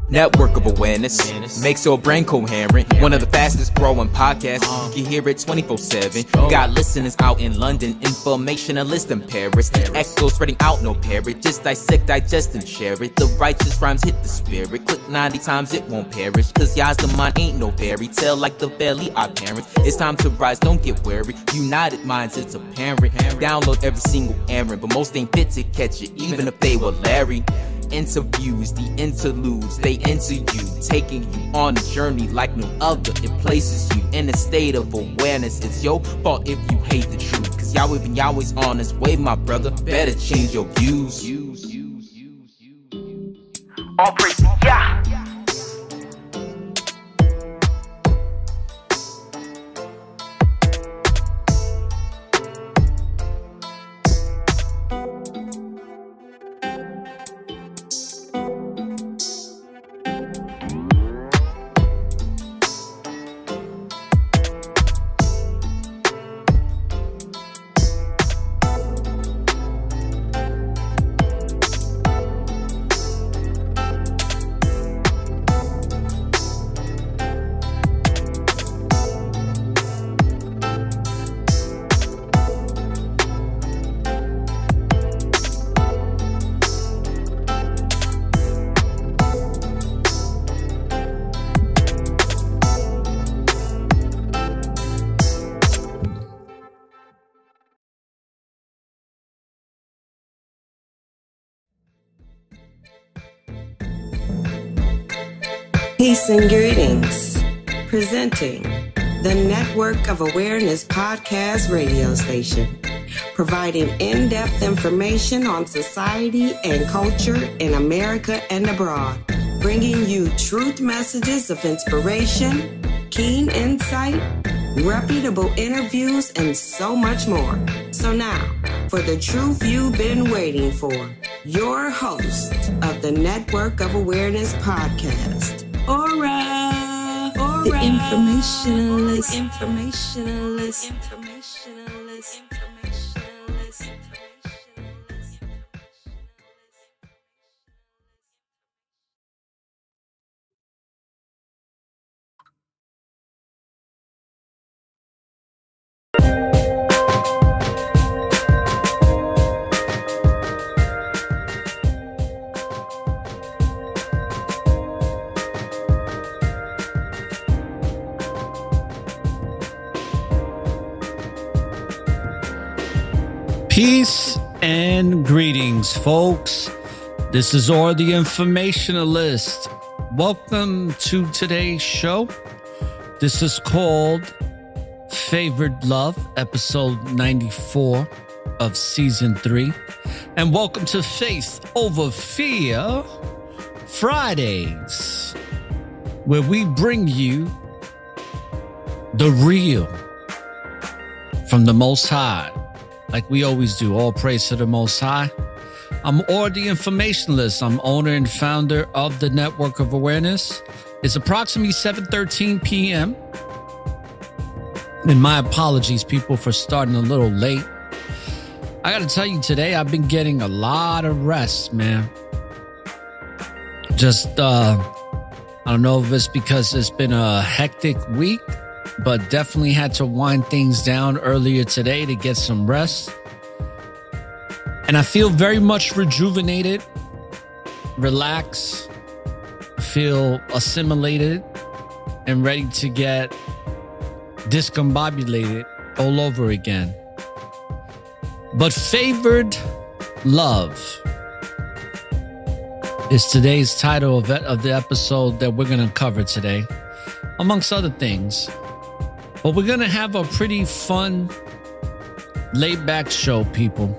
Network of awareness makes your brain coherent. One of the fastest growing podcasts. You can hear it 24/7. Got listeners out in London, informationalists in Paris. The echo spreading out, no parrot. Just dissect, digest, and share it. The righteous rhymes hit the spirit. Click 90 times, it won't perish. Cause y'all's the mind ain't no fairy tale like the belly our parents. It's time to rise, don't get weary. United minds, it's apparent. Download every single errand, but most ain't fit to catch it, even if they were Larry. Interviews, the interludes, they enter you, taking you on a journey like no other. It places you in a state of awareness. It's your fault if you hate the truth, cause Yahweh been Yahweh's on his way, my brother. Better change your views. All praise to Yah. Peace and greetings. Presenting the Network of Awareness podcast radio station, providing in-depth information on society and culture in America and abroad, bringing you truth messages of inspiration, keen insight, reputable interviews, and so much more. So now, for the truth you've been waiting for, your host of the Network of Awareness podcast, Aura, the informationalist. Peace and greetings, folks. This is Or the Informationalist. Welcome to today's show. This is called Favoured Love, episode 94 of season 3. And welcome to Faith Over Fear Fridays, where we bring you the real from the Most High. Like we always do, all praise to the Most High. I'm Or the Informationalist. I'm owner and founder of the Network of Awareness. It's approximately 7:13 p.m. And my apologies, people, for starting a little late. I got to tell you, today I've been getting a lot of rest, man. Just, I don't know if it's because it's been a hectic week, but definitely had to wind things down earlier today to get some rest. And I feel very much rejuvenated, relaxed, feel assimilated, and ready to get discombobulated all over again. But Favored Love is today's title of the episode that we're going to cover today, amongst other things. But we're going to have a pretty fun, laid-back show, people.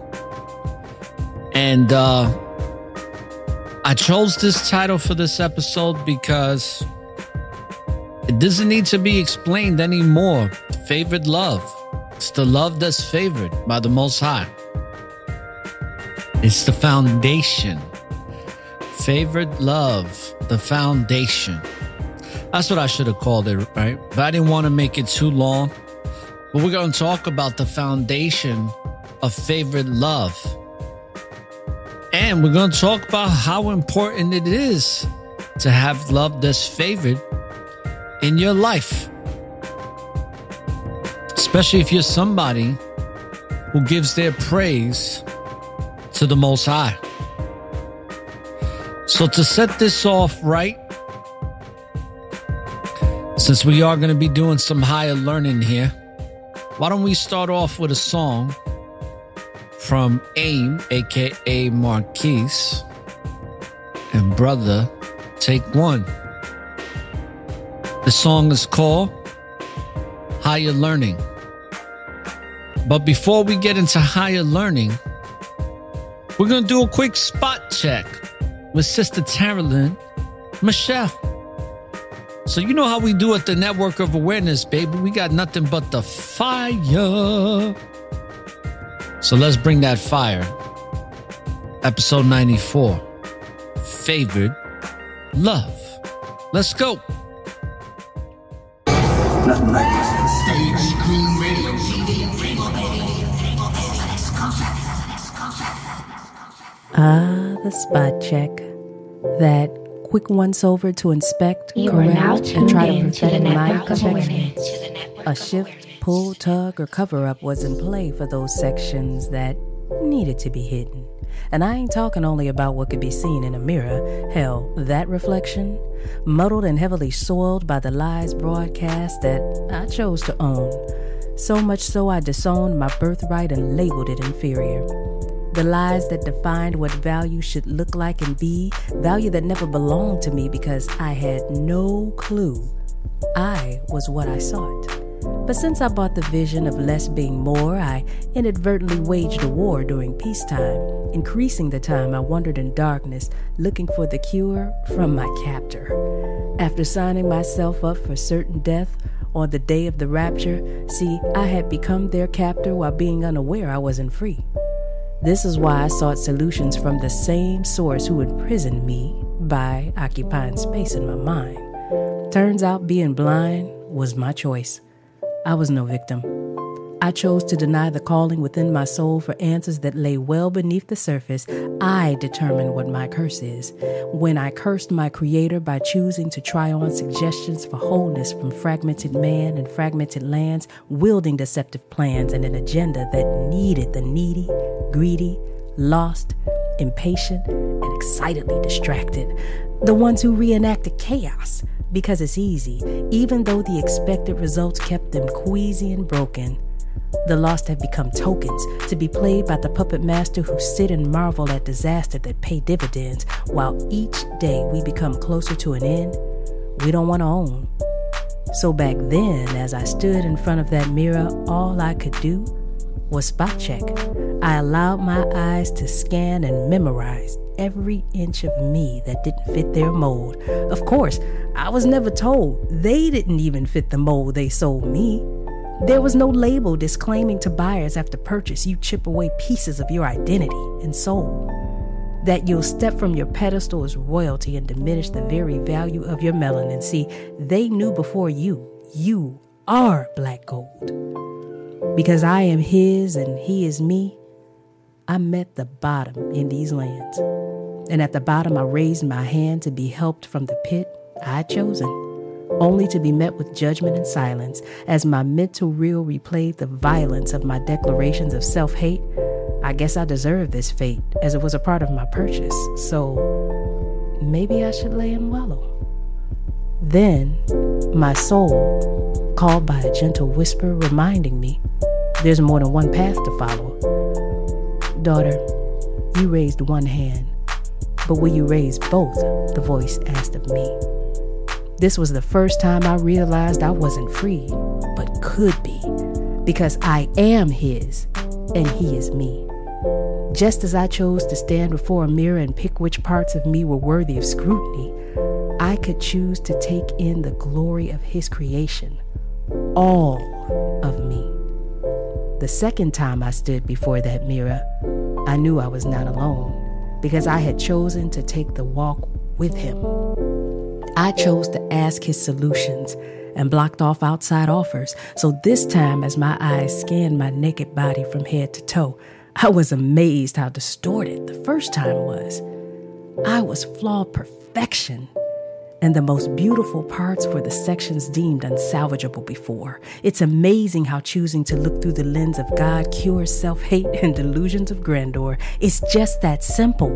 And I chose this title for this episode because it doesn't need to be explained anymore. Favored love. It's the love that's favored by the Most High. It's the foundation. Favored love, the foundation. That's what I should have called it, right? But I didn't want to make it too long. But we're going to talk about the foundation of favored love. And we're going to talk about how important it is to have love that's favored in your life. Especially if you're somebody who gives their praise to the Most High. So to set this off right, since we are going to be doing some higher learning here, why don't we start off with a song from AIM, aka Marquise, and Brother Take One. The song is called Higher Learning. But before we get into higher learning, we're going to do a quick spot check with Sister Tarilyn Michelle. So you know how we do at the Network of Awareness, baby. We got nothing but the fire. So let's bring that fire. Episode 94, Favoured Love. Let's go. Nothing like this. Stage Screen Radio. The spot check. That quick once-over to inspect, You are now correct, and tuned try to in to the perfect my network of perfection. awareness. A shift, pull, tug, or cover-up was in play for those sections that needed to be hidden. And I ain't talking only about what could be seen in a mirror. Hell, that reflection, muddled and heavily soiled by the lies broadcast that I chose to own. So much so I disowned my birthright and labeled it inferior. The lies that defined what value should look like and be, value that never belonged to me because I had no clue I was what I sought. But since I bought the vision of less being more, I inadvertently waged a war during peacetime, increasing the time I wandered in darkness, looking for the cure from my captor. After signing myself up for certain death on the day of the rapture, see, I had become their captor while being unaware I wasn't free. This is why I sought solutions from the same source who imprisoned me by occupying space in my mind. Turns out being blind was my choice. I was no victim. I chose to deny the calling within my soul for answers that lay well beneath the surface. I determined what my curse is. When I cursed my creator by choosing to try on suggestions for wholeness from fragmented man and fragmented lands, wielding deceptive plans and an agenda that needed the needy, greedy, lost, impatient, and excitedly distracted. The ones who reenacted chaos because it's easy, even though the expected results kept them queasy and broken. The lost have become tokens to be played by the puppet master who sit and marvel at disaster that pay dividends, while each day we become closer to an end we don't want to own. So back then, as I stood in front of that mirror, all I could do was spot check. I allowed my eyes to scan and memorize every inch of me that didn't fit their mold. Of course, I was never told they didn't even fit the mold they sold me. There was no label disclaiming to buyers after purchase you chip away pieces of your identity and soul. That you'll step from your pedestal as royalty and diminish the very value of your melanin. See, they knew before you are black gold. Because I am his and he is me, I met the bottom in these lands. And at the bottom I raised my hand to be helped from the pit I'd chosen, only to be met with judgment and silence as my mental reel replayed the violence of my declarations of self-hate. I guess I deserved this fate as it was a part of my purchase, so maybe I should lay and wallow. Then my soul called by a gentle whisper reminding me there's more than one path to follow. Daughter, you raised one hand, but will you raise both? The voice asked of me. This was the first time I realized I wasn't free, but could be, because I am his and he is me. Just as I chose to stand before a mirror and pick which parts of me were worthy of scrutiny, I could choose to take in the glory of his creation, all of me. The second time I stood before that mirror, I knew I was not alone because I had chosen to take the walk with him. I chose to ask his solutions and blocked off outside offers. So this time, as my eyes scanned my naked body from head to toe, I was amazed how distorted the first time was. I was flawed perfection, And the most beautiful parts were the sections deemed unsalvageable before. It's amazing how choosing to look through the lens of God cures self-hate and delusions of grandeur. It's just that simple.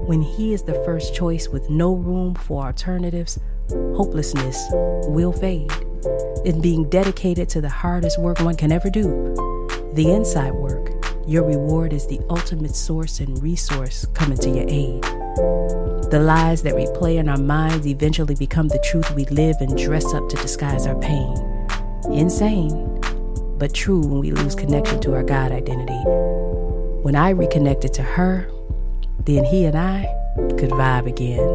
When He is the first choice with no room for alternatives, hopelessness will fade. In being dedicated to the hardest work one can ever do, the inside work, your reward is the ultimate source and resource coming to your aid. The lies that replay in our minds eventually become the truth we live and dress up to disguise our pain. Insane, but true when we lose connection to our God identity. When I reconnected to her, then He and I could vibe again.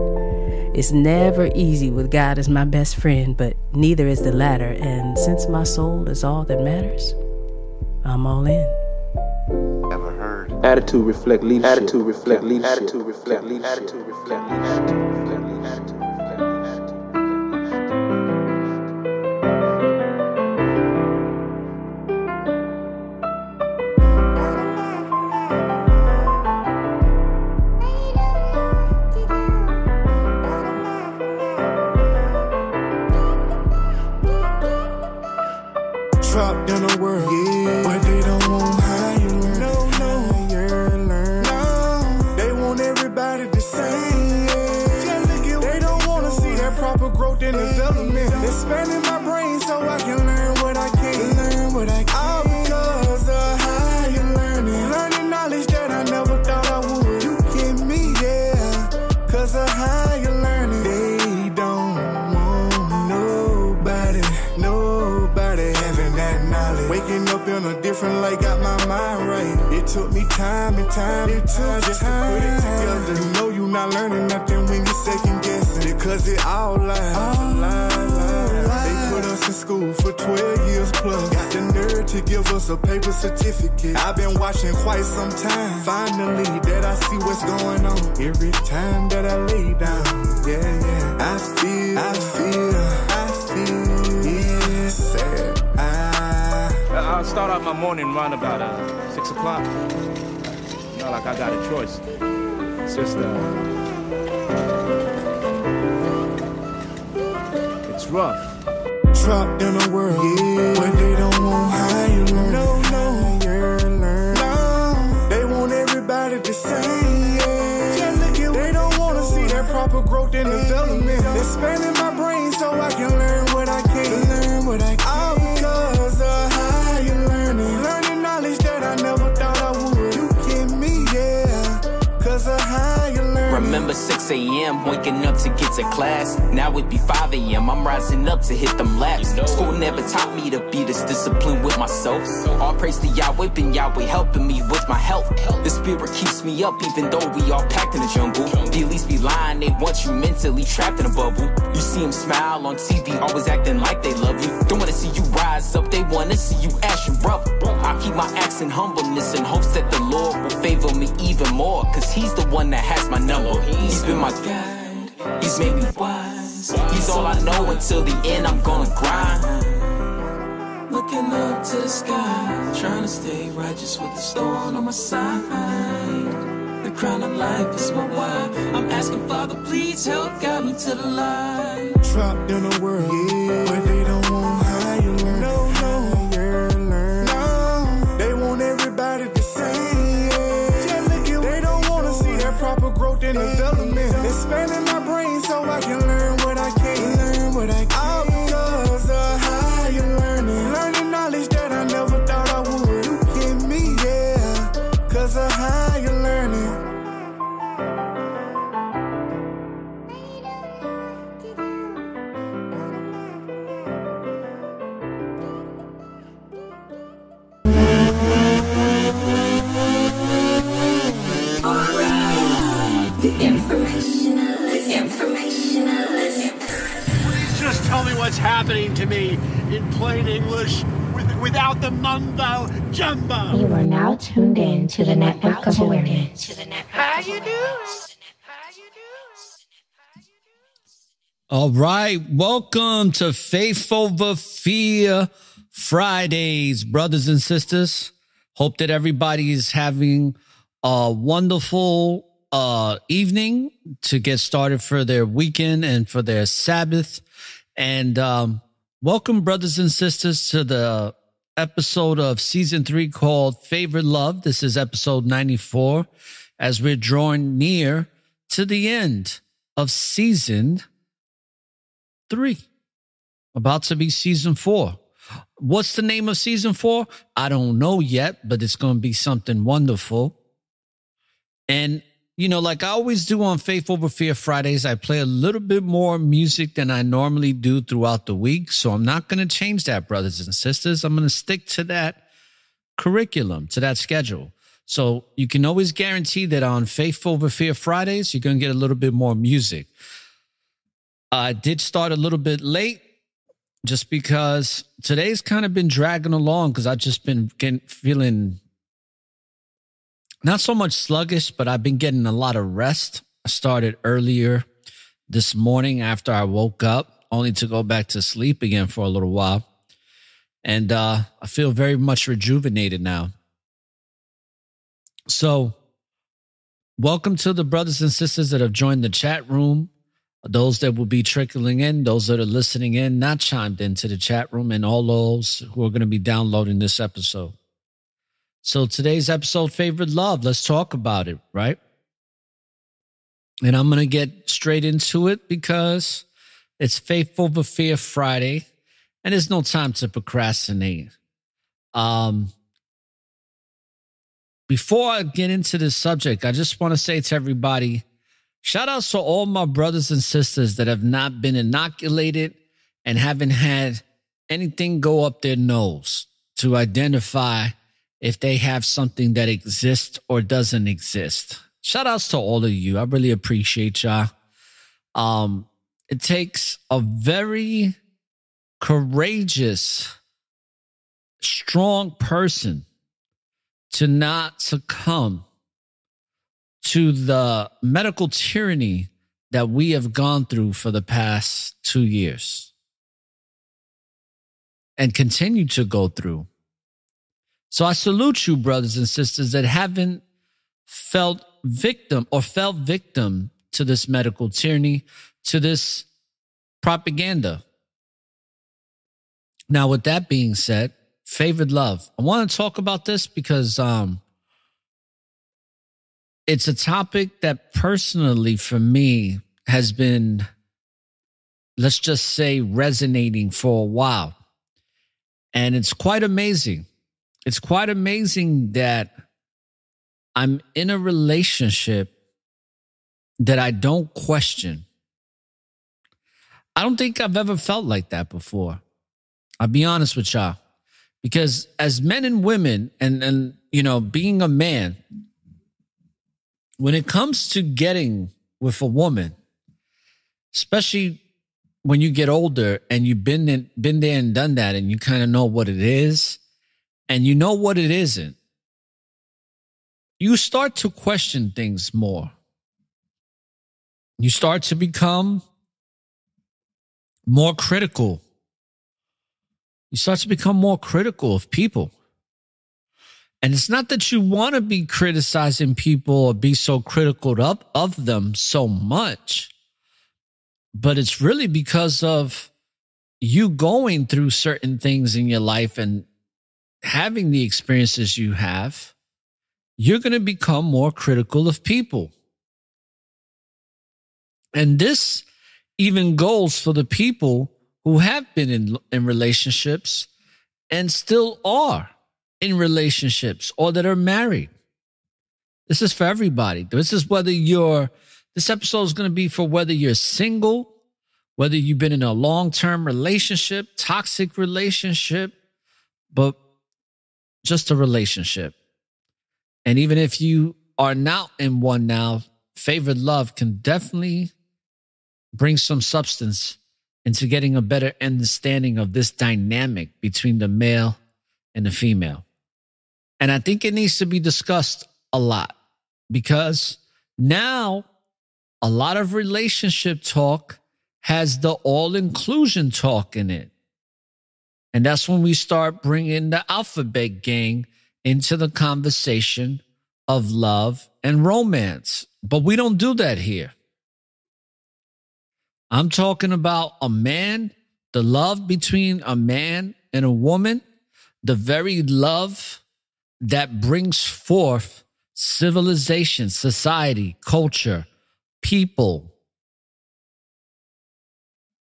It's never easy with God as my best friend, but neither is the latter. And since my soul is all that matters, I'm all in. Ever heard? Attitude reflect leadership. Attitude reflect leadership. Attitude reflect leadership. Attitude reflect leadership. Trapped in a world, but they don't want how you learn. No, they want everybody the same. They don't want to see that proper growth and development. Expanding my brain so I can learn what I can. All because of how you learning knowledge that I never thought I would. You get me, yeah, cause of how you learning. They don't want nobody having that knowledge. Waking up in a different light, got my mind right. It took me time and time just to put it together. You know you not learning nothing when you second guessing, because it all lies. They put us in school for 12 years plus. Got the nerve to give us a paper certificate. I've been watching quite some time. Finally, that I see what's going on. Every time that I lay down, yeah, I feel, yeah, sad. I'll start out my morning around about 6 o'clock. Not like I got a choice. It's just it's rough. Trapped in a world, but they don't want how you learn. No, they want everybody the same. They don't want to see that proper growth and development. Expanding my brain so I can learn what I can. All because of how you learning knowledge that I never thought I would. You get me, yeah, cause of how you learning. Remember 6 a.m. waking up to get to class. Now it be 5 a.m. I'm rising up to hit them laps. School never taught me to be this disciplined with myself. All praise to Yahweh, been Yahweh helping me with my health. The spirit keeps me up even though we all packed in the jungle. The elites be lying, they want you mentally trapped in a bubble. You see them smile on TV, always acting like they love you. Don't wanna see you rise up, they wanna see you ash and rubble. I keep my acts in humbleness in hopes that the Lord will favor me even more, cause He's the one that has my number. He's been my guide, He's made me wise. He's all I know until the end, I'm gonna grind. Looking up to the sky, trying to stay righteous with the stone on my side. The crown of life is my why. I'm asking Father, please help guide me to the light. Trapped in a world, but they don't want how you learn. No, they want everybody the same. They don't want to see that proper growth and development. Expanding my brain so I can learn what I can. All because of how you learning knowledge that I never thought I would. You get me, yeah, cause of how you learning. Please just tell me what's happening to me in plain English without the mumbo jumbo. You are now tuned in to the Network of Awareness. How you doing? All right. Welcome to Faith Over Fear Fridays, brothers and sisters. Hope that everybody is having a wonderful evening to get started for their weekend and for their Sabbath. And welcome, brothers and sisters, to the episode of season 3 called Favoured Love. This is episode 94 as we're drawing near to the end of season 3. About to be season 4. What's the name of season 4? I don't know yet, but it's going to be something wonderful. And, you know, like I always do on Faith Over Fear Fridays, I play a little bit more music than I normally do throughout the week. So I'm not going to change that, brothers and sisters. I'm going to stick to that curriculum, to that schedule. So you can always guarantee that on Faith Over Fear Fridays, you're going to get a little bit more music. I did start a little bit late just because today's kind of been dragging along because I've just been feeling not so much sluggish, but I've been getting a lot of rest. I started earlier this morning after I woke up, only to go back to sleep again for a little while. And I feel very much rejuvenated now. So welcome to the brothers and sisters that have joined the chat room. Those that will be trickling in, those that are listening in, not chimed into the chat room, and all those who are going to be downloading this episode. So today's episode, Favoured Love, let's talk about it, right? And I'm going to get straight into it because it's Faith Over Fear Friday, and there's no time to procrastinate. Before I get into this subject, I just want to say to everybody, shout out to all my brothers and sisters that have not been inoculated and haven't had anything go up their nose to identify if they have something that exists or doesn't exist. Shout outs to all of you. I really appreciate y'all. It takes a very courageous, strong person to not succumb to the medical tyranny that we have gone through for the past 2 years and continue to go through. So I salute you, brothers and sisters, that haven't felt victim to this medical tyranny, to this propaganda. Now, with that being said, Favoured Love. I want to talk about this because it's a topic that personally for me has been, let's just say, resonating for a while. And it's quite amazing. It's quite amazing that I'm in a relationship that I don't question. I don't think I've ever felt like that before. I'll be honest with y'all. Because as men and women and you know, being a man, when it comes to getting with a woman, especially when you get older and you've been there and done that, and you kind of know what it is and you know what it isn't, you start to question things more. You start to become more critical. You start to become more critical of people. And it's not that you want to be criticizing people or be so critical of them so much, but it's really because of you going through certain things in your life and having the experiences you have, you're going to become more critical of people. And this even goes for the people who have been in relationships and still are in relationships or that are married. This is for everybody. This episode is going to be for whether you're single, whether you've been in a long-term relationship, toxic relationship, but just a relationship. And even if you are not in one now, Favoured Love can definitely bring some substance into getting a better understanding of this dynamic between the male and the female. And I think it needs to be discussed a lot because now a lot of relationship talk has the all-inclusion talk in it. And that's when we start bringing the alphabet gang into the conversation of love and romance. But we don't do that here. I'm talking about a man, the love between a man and a woman, the very love that brings forth civilization, society, culture, people.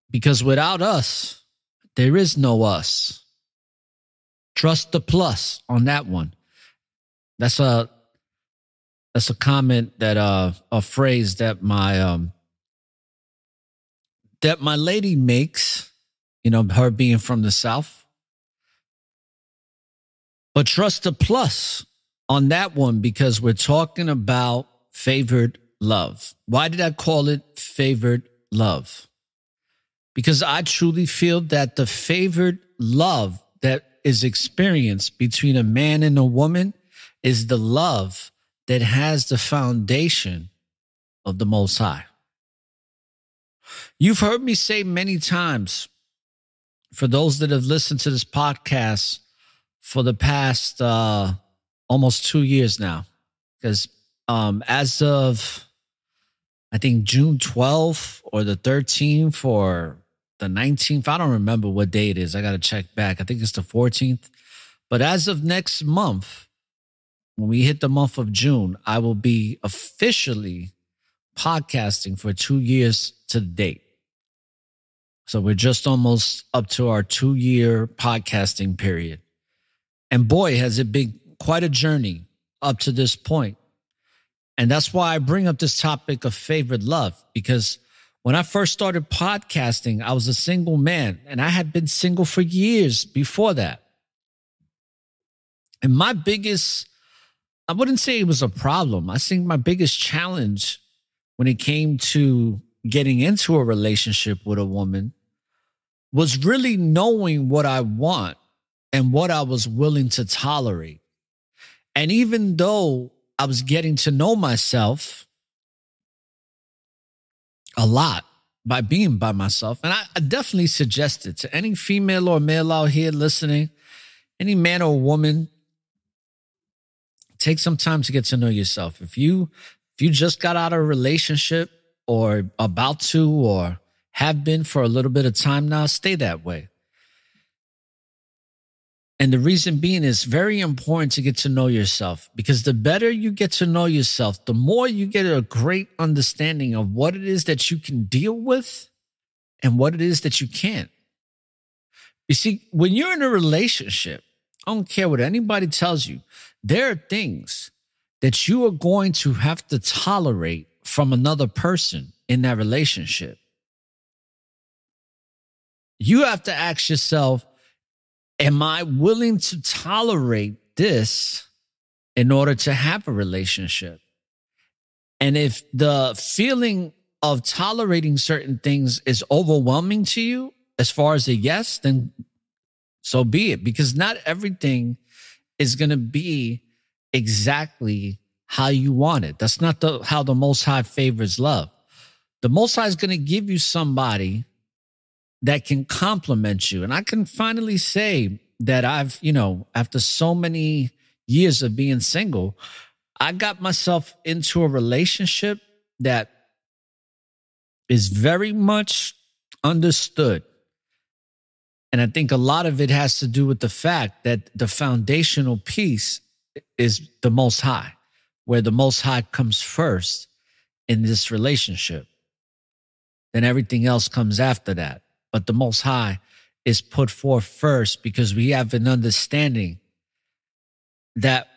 Because without us, there is no us. Trust the plus on that one. That's a comment that a phrase that my lady makes, her being from the South. But trust the plus on that one because we're talking about favored love. Why did I call it favored love? Because I truly feel that the favored love that is experienced between a man and a woman is the love that has the foundation of the Most High. You've heard me say many times, for those that have listened to this podcast for the past almost 2 years now, because as of, I think, June 12th or the 13th or the 19th, I don't remember what day it is. I got to check back. I think it's the 14th. But as of next month, when we hit the month of June, I will be officially podcasting for 2 years to the date. So we're just almost up to our 2-year podcasting period. And boy, has it been quite a journey up to this point. And that's why I bring up this topic of favored love, because when I first started podcasting, I was a single man and I had been single for years before that. And my biggest, I wouldn't say it was a problem. I think my biggest challenge when it came to getting into a relationship with a woman was really knowing what I want and what I was willing to tolerate. And even though I was getting to know myself a lot by being by myself, and I definitely suggest it to any female or male out here listening, any man or woman, take some time to get to know yourself. If you just got out of a relationship or about to or have been for a little bit of time now, stay that way. And the reason being is very important to get to know yourself, because the better you get to know yourself, the more you get a great understanding of what it is that you can deal with and what it is that you can't. You see, when you're in a relationship, I don't care what anybody tells you, there are things that you are going to have to tolerate from another person in that relationship. You have to ask yourself, am I willing to tolerate this in order to have a relationship? And if the feeling of tolerating certain things is overwhelming to you as far as a yes, then so be it, because not everything is going to be exactly how you want it. That's not how the Most High favors love. The Most High is going to give you somebody that can complement you. And I can finally say that I've, after so many years of being single, I got myself into a relationship that is very much understood. And I think a lot of it has to do with the fact that the foundational piece is the Most High, where the Most High comes first in this relationship. Then everything else comes after that. But the Most High is put forth first because we have an understanding that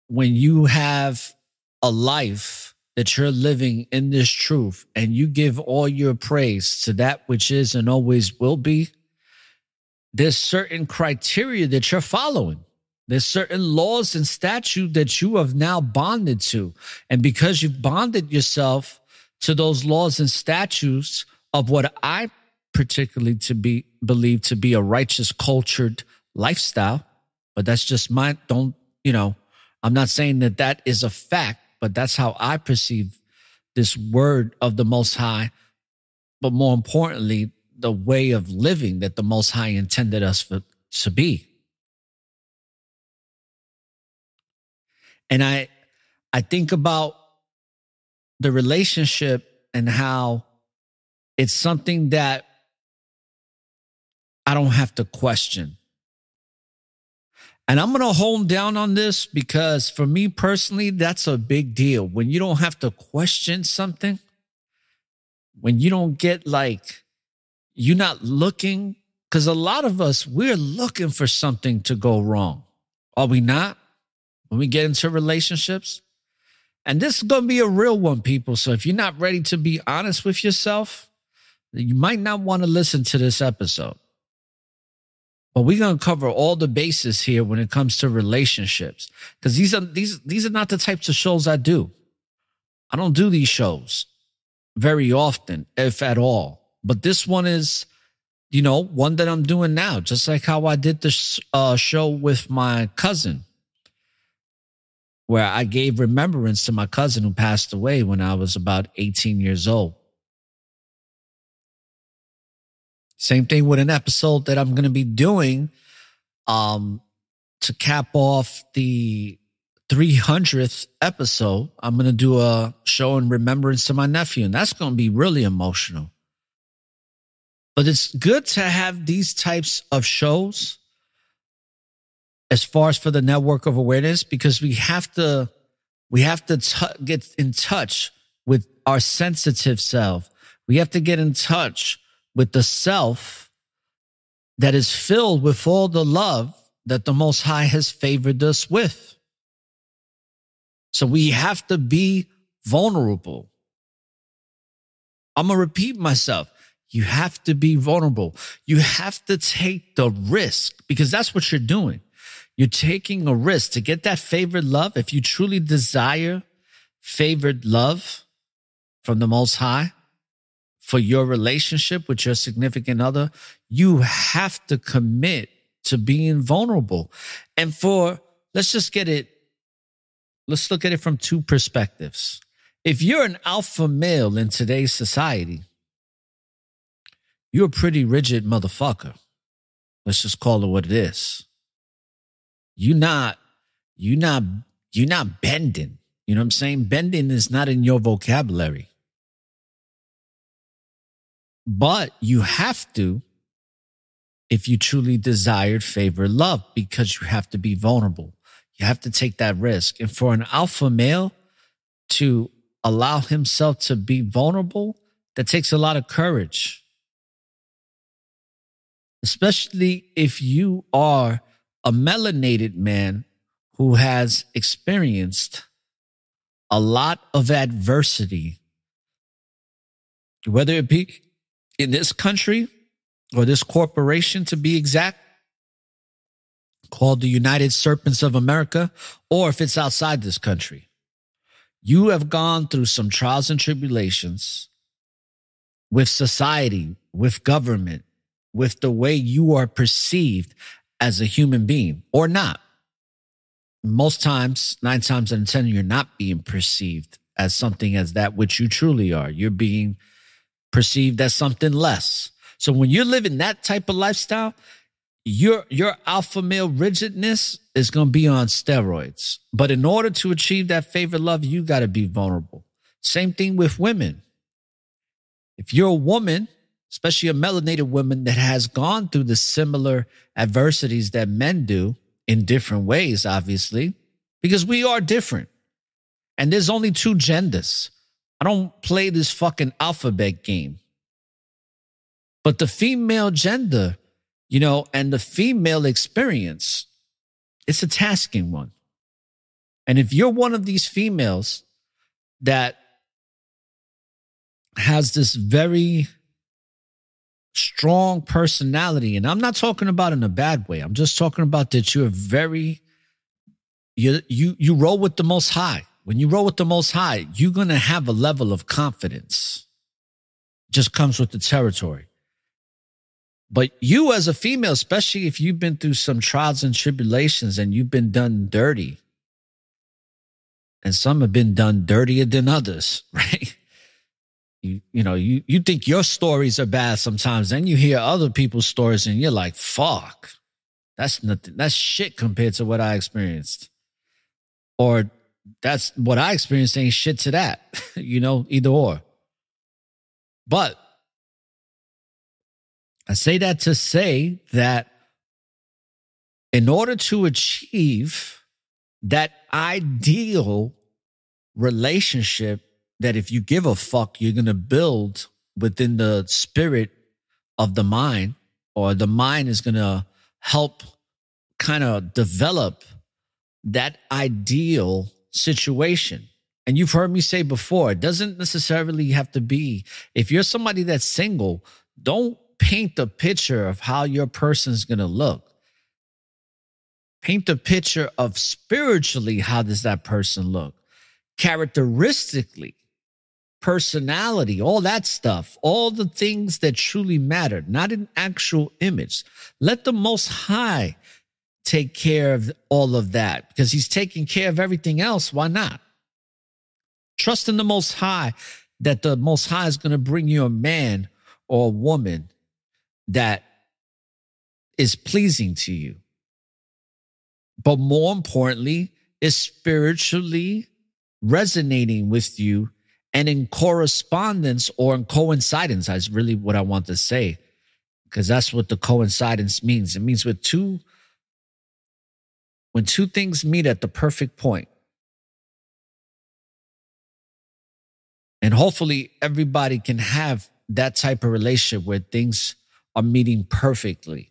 when you have a life that you're living in this truth and you give all your praise to that which is and always will be, there's certain criteria that you're following. There's certain laws and statutes that you have now bonded to. And because you've bonded yourself to those laws and statutes of what I particularly believe to be a righteous, cultured lifestyle, but that's just I'm not saying that is a fact, but that's how I perceive this word of the Most High. But more importantly, the way of living that the Most High intended us to be. And I think about the relationship and how it's something that I don't have to question. And I'm going to hold down on this because for me personally, that's a big deal. When you don't have to question something, when you don't get like, you're not looking, because a lot of us, we're looking for something to go wrong. Are we not? When we get into relationships? And this is going to be a real one, people. So if you're not ready to be honest with yourself, you might not want to listen to this episode. But we're going to cover all the bases here when it comes to relationships. Because these are not the types of shows I do. I don't do these shows very often, if at all. But this one is, one that I'm doing now. Just like how I did this show with my cousin, where I gave remembrance to my cousin who passed away when I was about 18 years old. Same thing with an episode that I'm going to be doing to cap off the 300th episode. I'm going to do a show in remembrance to my nephew, and that's going to be really emotional. But it's good to have these types of shows as far as for the network of awareness, because we have to get in touch with our sensitive self. We have to get in touch with the self that is filled with all the love that the Most High has favored us with. So we have to be vulnerable. I'm going to repeat myself. You have to be vulnerable. You have to take the risk, because that's what you're doing. You're taking a risk to get that favored love. If you truly desire favored love from the Most High, for your relationship with your significant other, you have to commit to being vulnerable. And let's look at it from two perspectives. If you're an alpha male in today's society, you're a pretty rigid motherfucker. Let's just call it what it is. You're not bending. You know what I'm saying? Bending is not in your vocabulary. But you have to, if you truly desired favored love, because you have to be vulnerable. You have to take that risk. And for an alpha male to allow himself to be vulnerable, that takes a lot of courage. Especially if you are a melanated man who has experienced a lot of adversity, whether it be in this country or this corporation, to be exact, called the United Serpents of America, or if it's outside this country. You have gone through some trials and tribulations with society, with government, with the way you are perceived as a human being, or not. Most times, 9 times out of 10, you're not being perceived as something as that which you truly are. You're being perceived as something less. So when you're living that type of lifestyle, your alpha male rigidness is going to be on steroids. But in order to achieve that favored love, you got to be vulnerable. Same thing with women. If you're a woman, especially a melanated woman that has gone through the similar adversities that men do in different ways, obviously, because we are different. And there's only 2 genders. I don't play this fucking alphabet game. But the female gender, and the female experience, it's a tasking one. And if you're one of these females that has this very strong personality, and I'm not talking about in a bad way. I'm just talking about that you're you roll with the Most High. When you roll with the Most High, you're going to have a level of confidence. It just comes with the territory. But you as a female, especially if you've been through some trials and tribulations and you've been done dirty, and some have been done dirtier than others, right? You think your stories are bad sometimes. Then you hear other people's stories and you're like, fuck, that's nothing. That's shit compared to what I experienced. Or that's what I experienced, ain't shit to that, either or. But I say that to say that in order to achieve that ideal relationship that if you give a fuck, you're going to build within the spirit of the mind, or the mind is going to help kind of develop that ideal situation. And you've heard me say before, it doesn't necessarily have to be, if you're somebody that's single, don't paint the picture of how your person's going to look. Paint the picture of spiritually, how does that person look? Characteristically, personality, all that stuff, all the things that truly matter, not an actual image. Let the Most High take care of all of that, because he's taking care of everything else. Why not? Trust in the Most High, that the Most High is going to bring you a man or a woman that is pleasing to you. But more importantly, is spiritually resonating with you and in correspondence or in coincidence. That's really what I want to say, because that's what the coincidence means. It means when two things meet at the perfect point. And hopefully everybody can have that type of relationship where things are meeting perfectly.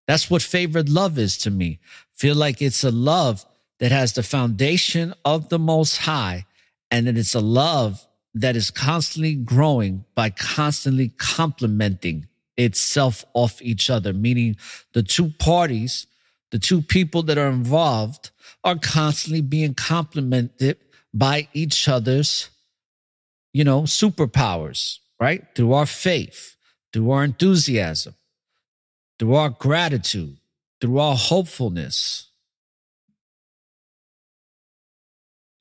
That's what favored love is to me. Feel like it's a love that has the foundation of the Most High, and that it's a love that is constantly growing by constantly complementing itself off each other, meaning the two parties, the two people that are involved, are constantly being complemented by each other's, superpowers, right? Through our faith, through our enthusiasm, through our gratitude, through our hopefulness,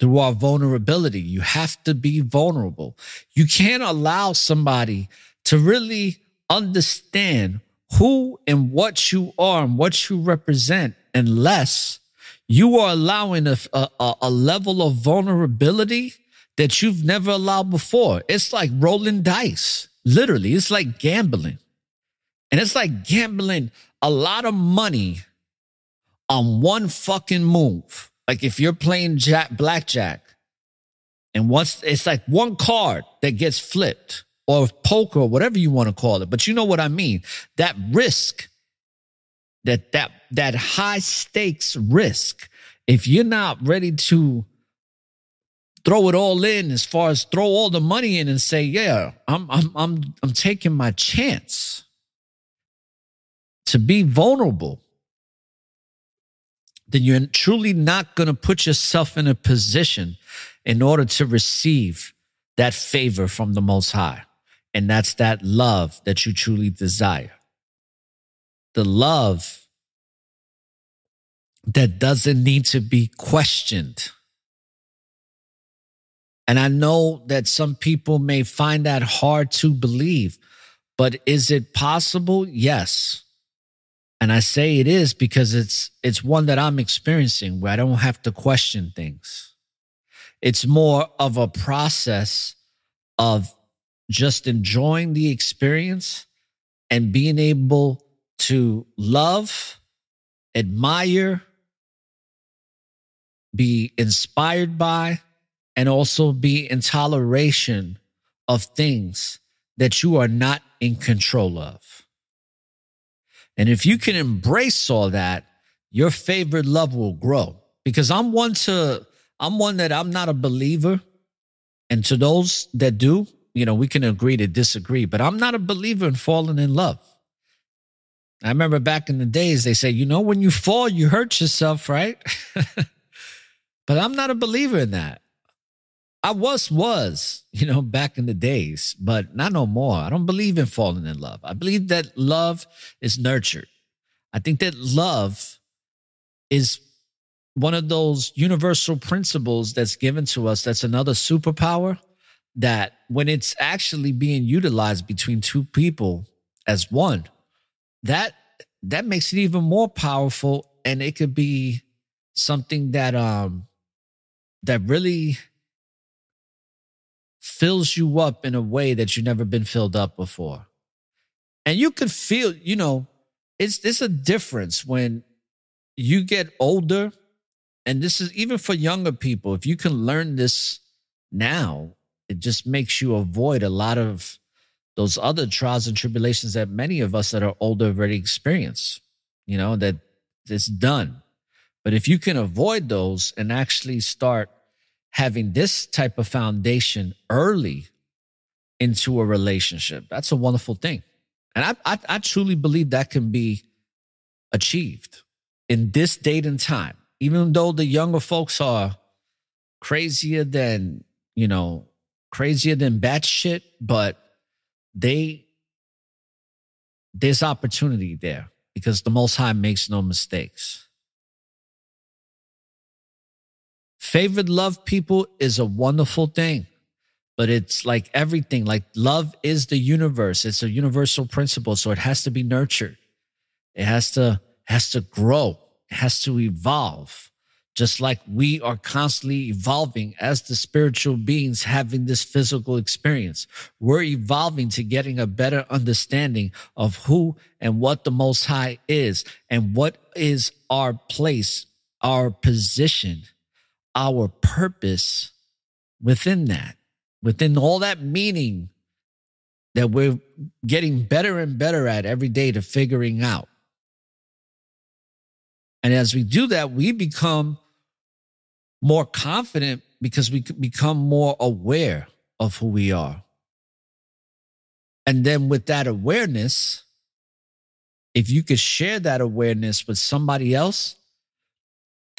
through our vulnerability. You have to be vulnerable. You can't allow somebody to really understand who and what you are and what you represent unless you are allowing a level of vulnerability that you've never allowed before. It's like rolling dice. Literally, it's like gambling. And it's like gambling a lot of money on one fucking move. Like if you're playing blackjack, and once it's like one card that gets flipped, or poker, or whatever you want to call it. But you know what I mean? That risk, that high stakes risk, if you're not ready to throw it all in, as far as throw all the money in and say, yeah, I'm taking my chance to be vulnerable, then you're truly not going to put yourself in a position in order to receive that favor from the Most High. And that's that love that you truly desire. The love that doesn't need to be questioned. And I know that some people may find that hard to believe, but is it possible? Yes. And I say it is because it's one that I'm experiencing where I don't have to question things. It's more of a process of just enjoying the experience and being able to love, admire, be inspired by, and also be in toleration of things that you are not in control of. And if you can embrace all that, your favorite love will grow. Because I'm one that I'm not a believer. And to those that do, we can agree to disagree, but I'm not a believer in falling in love. I remember back in the days, they say, when you fall, you hurt yourself, right? But I'm not a believer in that. I was, back in the days, but not no more. I don't believe in falling in love. I believe that love is nurtured. I think that love is one of those universal principles that's given to us. That's another superpower that when it's actually being utilized between two people as one, that makes it even more powerful. And it could be something that that really fills you up in a way that you've never been filled up before. And you could feel, it's a difference when you get older. And this is even for younger people. If you can learn this now, it just makes you avoid a lot of those other trials and tribulations that many of us that are older already experience, that it's done. But if you can avoid those and actually start having this type of foundation early into a relationship, that's a wonderful thing. And I truly believe that can be achieved in this date and time, even though the younger folks are crazier than batshit, but there's opportunity there because the Most High makes no mistakes. Favored love, people, is a wonderful thing, but it's like everything. Like love is the universe. It's a universal principle, so it has to be nurtured. It has to grow. It has to evolve. Just like we are constantly evolving as the spiritual beings having this physical experience. We're evolving to getting a better understanding of who and what the Most High is and what is our place, our position, our purpose within that, within all that meaning that we're getting better and better at every day to figuring out. And as we do that, we become more confident because we become more aware of who we are. And then with that awareness, if you could share that awareness with somebody else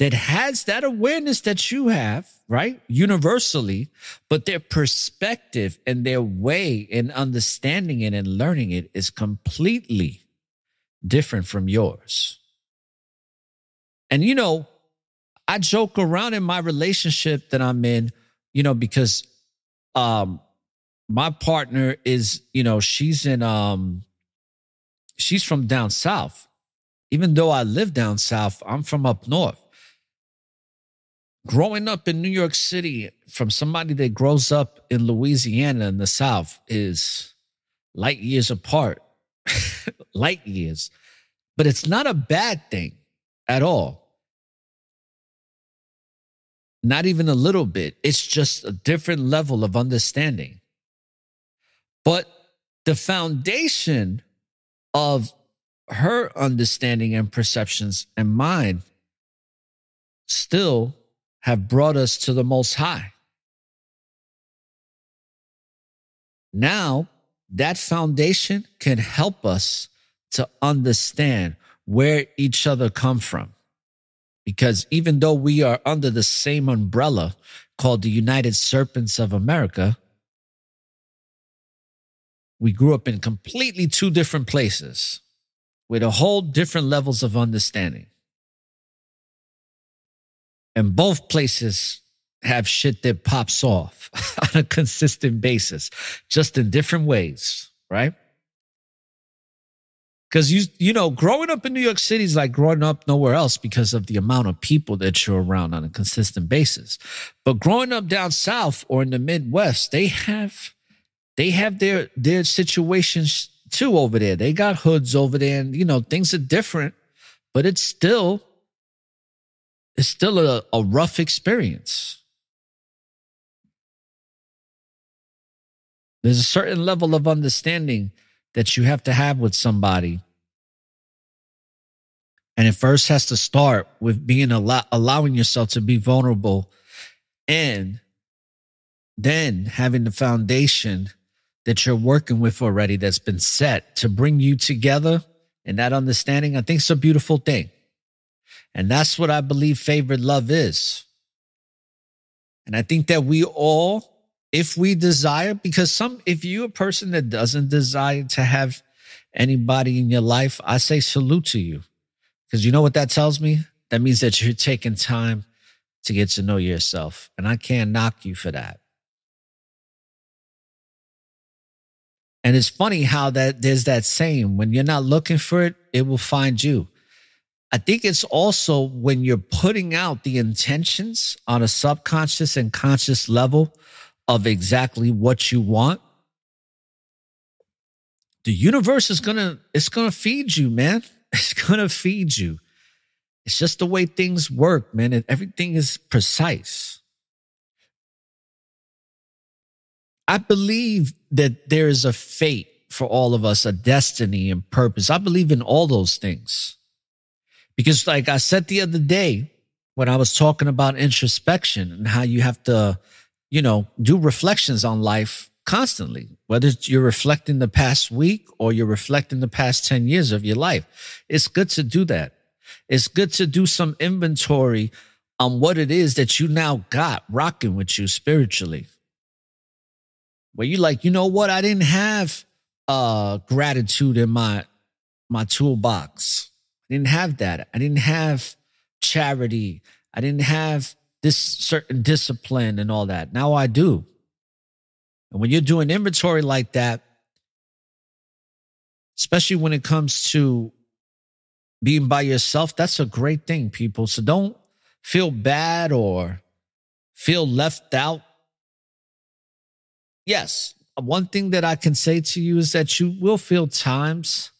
that has that awareness that you have, right? Universally, but their perspective and their way in understanding it and learning it is completely different from yours. And, I joke around in my relationship that I'm in, because my partner is, she's from down south. Even though I live down south, I'm from up north. Growing up in New York City from somebody that grows up in Louisiana in the South is light years apart. Light years. But it's not a bad thing at all. Not even a little bit. It's just a different level of understanding. But the foundation of her understanding and perceptions and mine still have brought us to the Most High. Now, that foundation can help us to understand where each other come from. Because even though we are under the same umbrella called the United Serpents of America, we grew up in completely two different places with a whole different levels of understanding. And both places have shit that pops off on a consistent basis, just in different ways, right? Because, growing up in New York City is like growing up nowhere else because of the amount of people that you're around on a consistent basis. But growing up down south or in the Midwest, they have their situations too over there. They got hoods over there and, things are different, but it's still a rough experience. There's a certain level of understanding that you have to have with somebody. And it first has to start with being allowing yourself to be vulnerable and then having the foundation that you're working with already that's been set to bring you together. And that understanding, I think, is a beautiful thing. And that's what I believe favored love is. And I think that we all, if we desire, because if you're a person that doesn't desire to have anybody in your life, I say salute to you. Because you know what that tells me? That means that you're taking time to get to know yourself. And I can't knock you for that. And it's funny how that there's that saying, when you're not looking for it, it will find you. I think it's also when you're putting out the intentions on a subconscious and conscious level of exactly what you want, the universe is it's gonna feed you, man. It's gonna feed you. It's just the way things work, man. Everything is precise. I believe that there is a fate for all of us, a destiny and purpose. I believe in all those things. Because like I said the other day, when I was talking about introspection and how you have to, do reflections on life constantly, whether you're reflecting the past week or you're reflecting the past 10 years of your life. It's good to do that. It's good to do some inventory on what it is that you now got rocking with you spiritually. Where you like, you know what? I didn't have gratitude in my toolbox. I didn't have that. I didn't have charity. I didn't have this certain discipline and all that. Now I do. And when you're doing inventory like that, especially when it comes to being by yourself, that's a great thing, people. So don't feel bad or feel left out. Yes, one thing that I can say to you is that you will feel times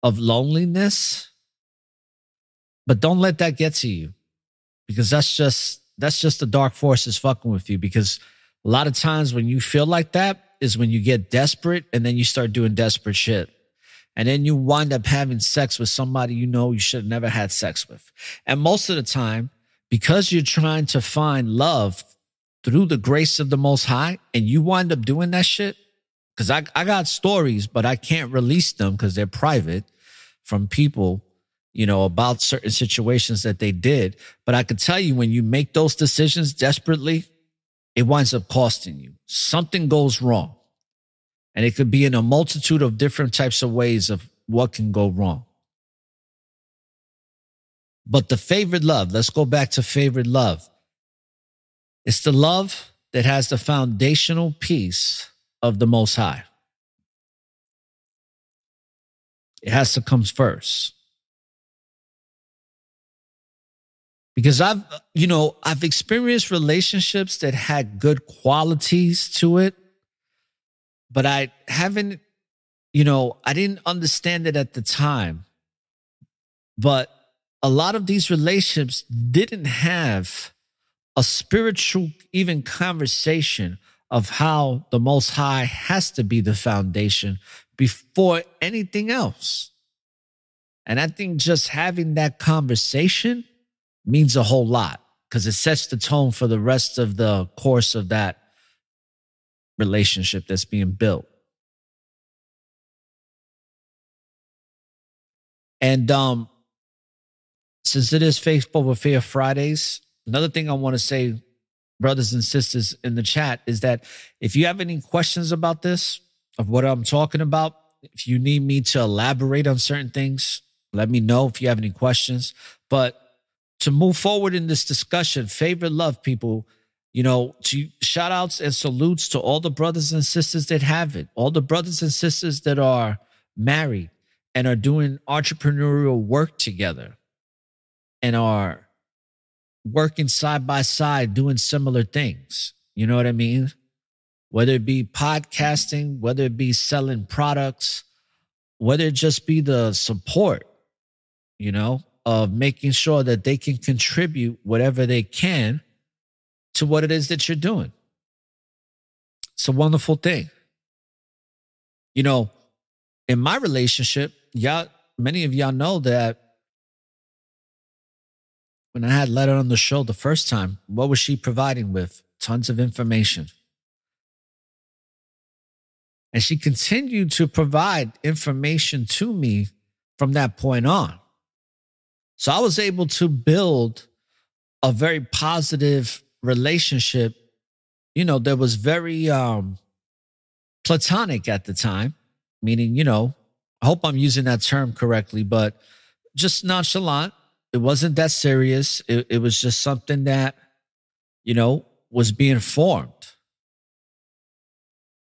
of loneliness, but don't let that get to you, because that's just the dark forces fucking with you. Because a lot of times when you feel like that is when you get desperate, and then you start doing desperate shit. And then you wind up having sex with somebody you should have never had sex with. And most of the time, because you're trying to find love through the grace of the Most High, and you wind up doing that shit, because I got stories, but I can't release them because they're private from people, about certain situations that they did. But I can tell you, when you make those decisions desperately, it winds up costing you. Something goes wrong. And it could be in a multitude of different types of ways of what can go wrong. But the favored love, let's go back to favored love. It's the love that has the foundational piece of the Most High. It has to come first. Because I've experienced relationships that had good qualities to it, but I haven't, I didn't understand it at the time. But a lot of these relationships didn't have a spiritual, even conversation of how the Most High has to be the foundation before anything else. And I think just having that conversation means a whole lot, because it sets the tone for the rest of the course of that relationship that's being built. And since it is Faith Over Fear Fridays, another thing I want to say, brothers and sisters in the chat, is that if you have any questions about this, of what I'm talking about, if you need me to elaborate on certain things, let me know if you have any questions. But to move forward in this discussion, favorite love, people, to shout outs and salutes to all the brothers and sisters that have it, all the brothers and sisters that are married and are doing entrepreneurial work together and are working side by side doing similar things. You know what I mean? Whether it be podcasting, whether it be selling products, whether it just be the support, of making sure that they can contribute whatever they can to what it is that you're doing. It's a wonderful thing. In my relationship, many of y'all know that when I had Let Her on the show the first time, what was she providing with? Tons of information. And she continued to provide information to me from that point on. So I was able to build a very positive relationship, that was very platonic at the time, meaning, I hope I'm using that term correctly, but just nonchalant. It wasn't that serious. It was just something that, was being formed.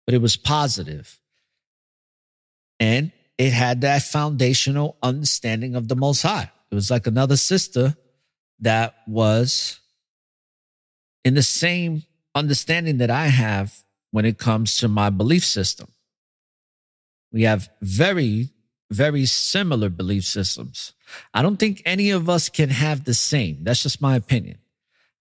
But it was positive. And it had that foundational understanding of the Most High. It was like another sister that was in the same understanding that I have when it comes to my belief system. We have very, very similar belief systems. I don't think any of us can have the same. That's just my opinion.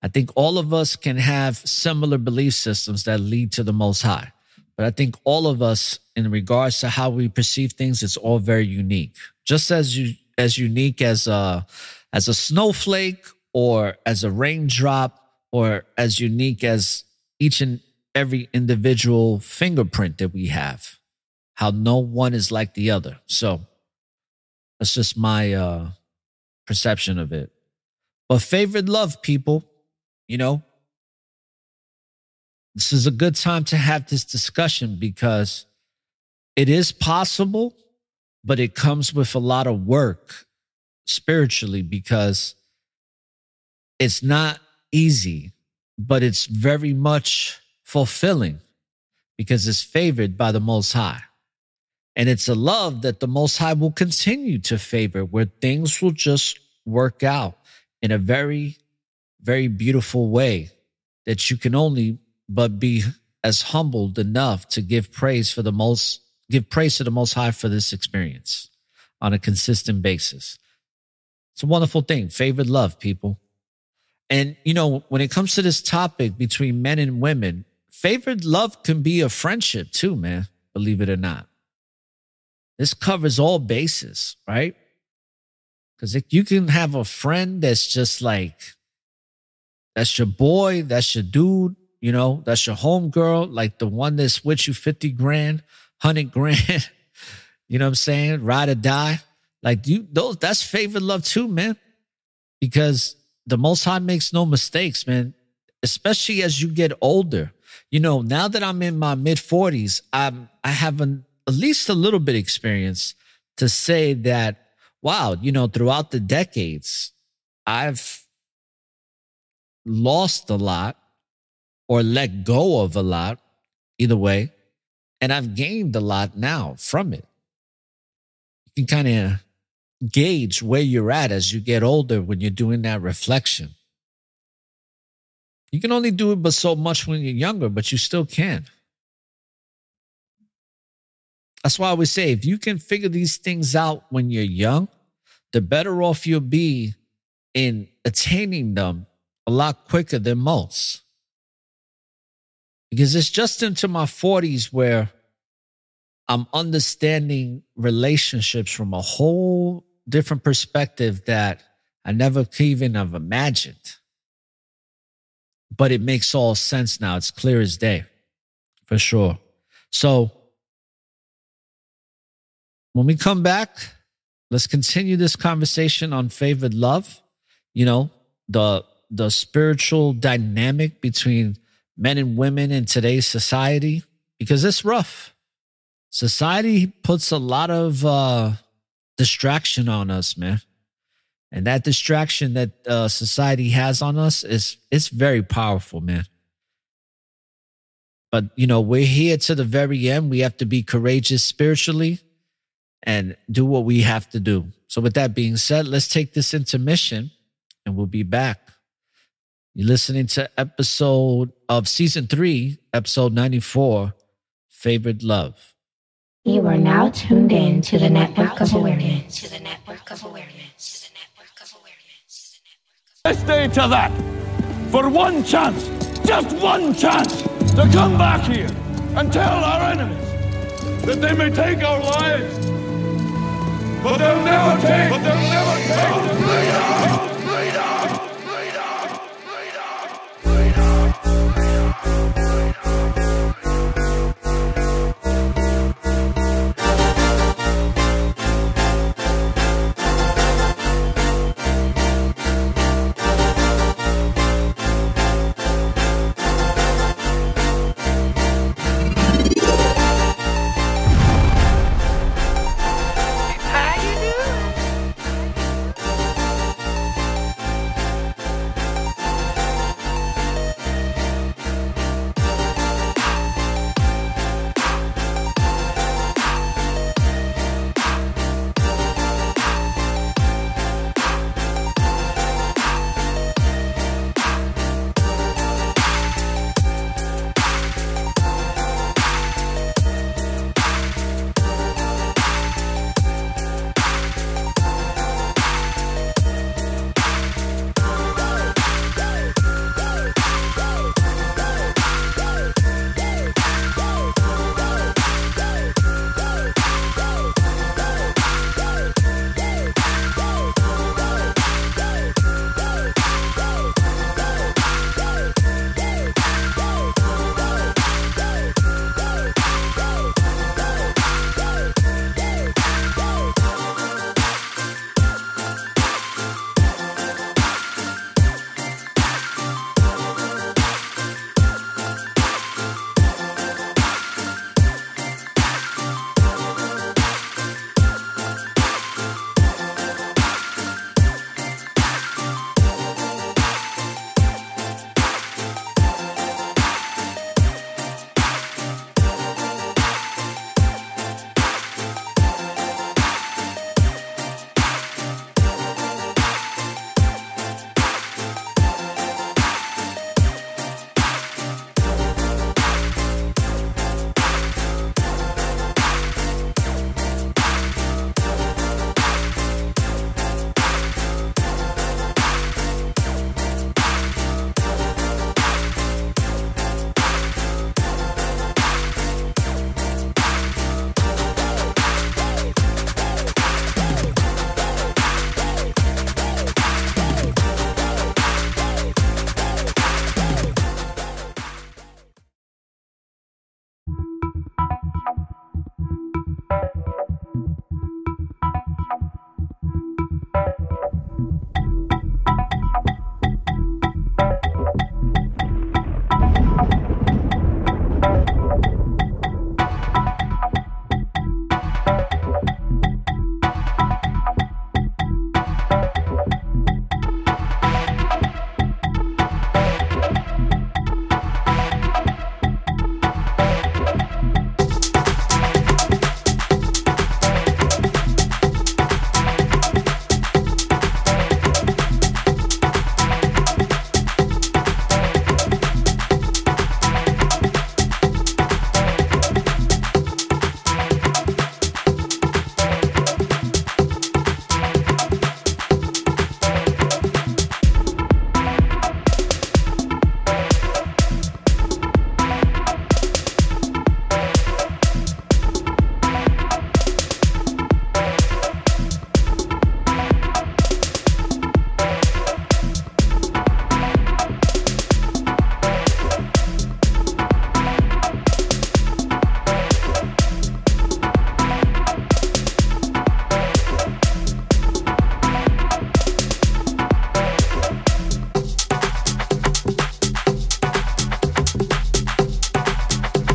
I think all of us can have similar belief systems that lead to the Most High. But I think all of us, in regards to how we perceive things, it's all very unique. Just as unique as a snowflake, or as a raindrop, or as unique as each and every individual fingerprint that we have. How no one is like the other. So that's just my perception of it. But favored love, people, you know, this is a good time to have this discussion because it is possible, but it comes with a lot of work spiritually because it's not easy, but it's very much fulfilling because it's favored by the Most High. And it's a love that the Most High will continue to favor, where things will just work out in a very, very beautiful way that you can only but be as humbled enough to give praise to the Most High for this experience on a consistent basis. It's a wonderful thing. Favored love, people. And, you know, when it comes to this topic between men and women, favored love can be a friendship too, man. Believe it or not. This covers all bases, right? Because you can have a friend that's just like, that's your boy, that's your dude, you know, that's your homegirl, like the one that's with you 50 grand, 100 grand, you know what I'm saying? Ride or die. Like that's favored love too, man. Because the Most High makes no mistakes, man. Especially as you get older. You know, now that I'm in my mid-40s, I have at least a little bit of experience to say that, wow, you know, throughout the decades, I've lost a lot or let go of a lot, either way, and I've gained a lot now from it. You can kind of gauge where you're at as you get older when you're doing that reflection. You can only do it but so much when you're younger, but you still can. That's why I always say, if you can figure these things out when you're young, the better off you'll be in attaining them a lot quicker than most. Because it's just into my 40s where I'm understanding relationships from a whole different perspective that I never could even have imagined. But it makes all sense now. It's clear as day, for sure. So when we come back, let's continue this conversation on favored love. You know, the spiritual dynamic between men and women in today's society, because it's rough. Society puts a lot of distraction on us, man. And that distraction that society has on us it's very powerful, man. But, you know, we're here to the very end. We have to be courageous spiritually and do what we have to do. So with that being said, let's take this intermission and we'll be back. You're listening to episode of season 3, episode 94, Favored Love. You are now tuned in to the network of awareness. Let's stay to that for one chance, just one chance, to come back here and tell our enemies that they may take our lives, but they'll never take our freedom.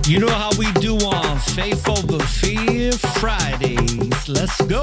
You know how we do on Faith Over Fear Fridays. Let's go.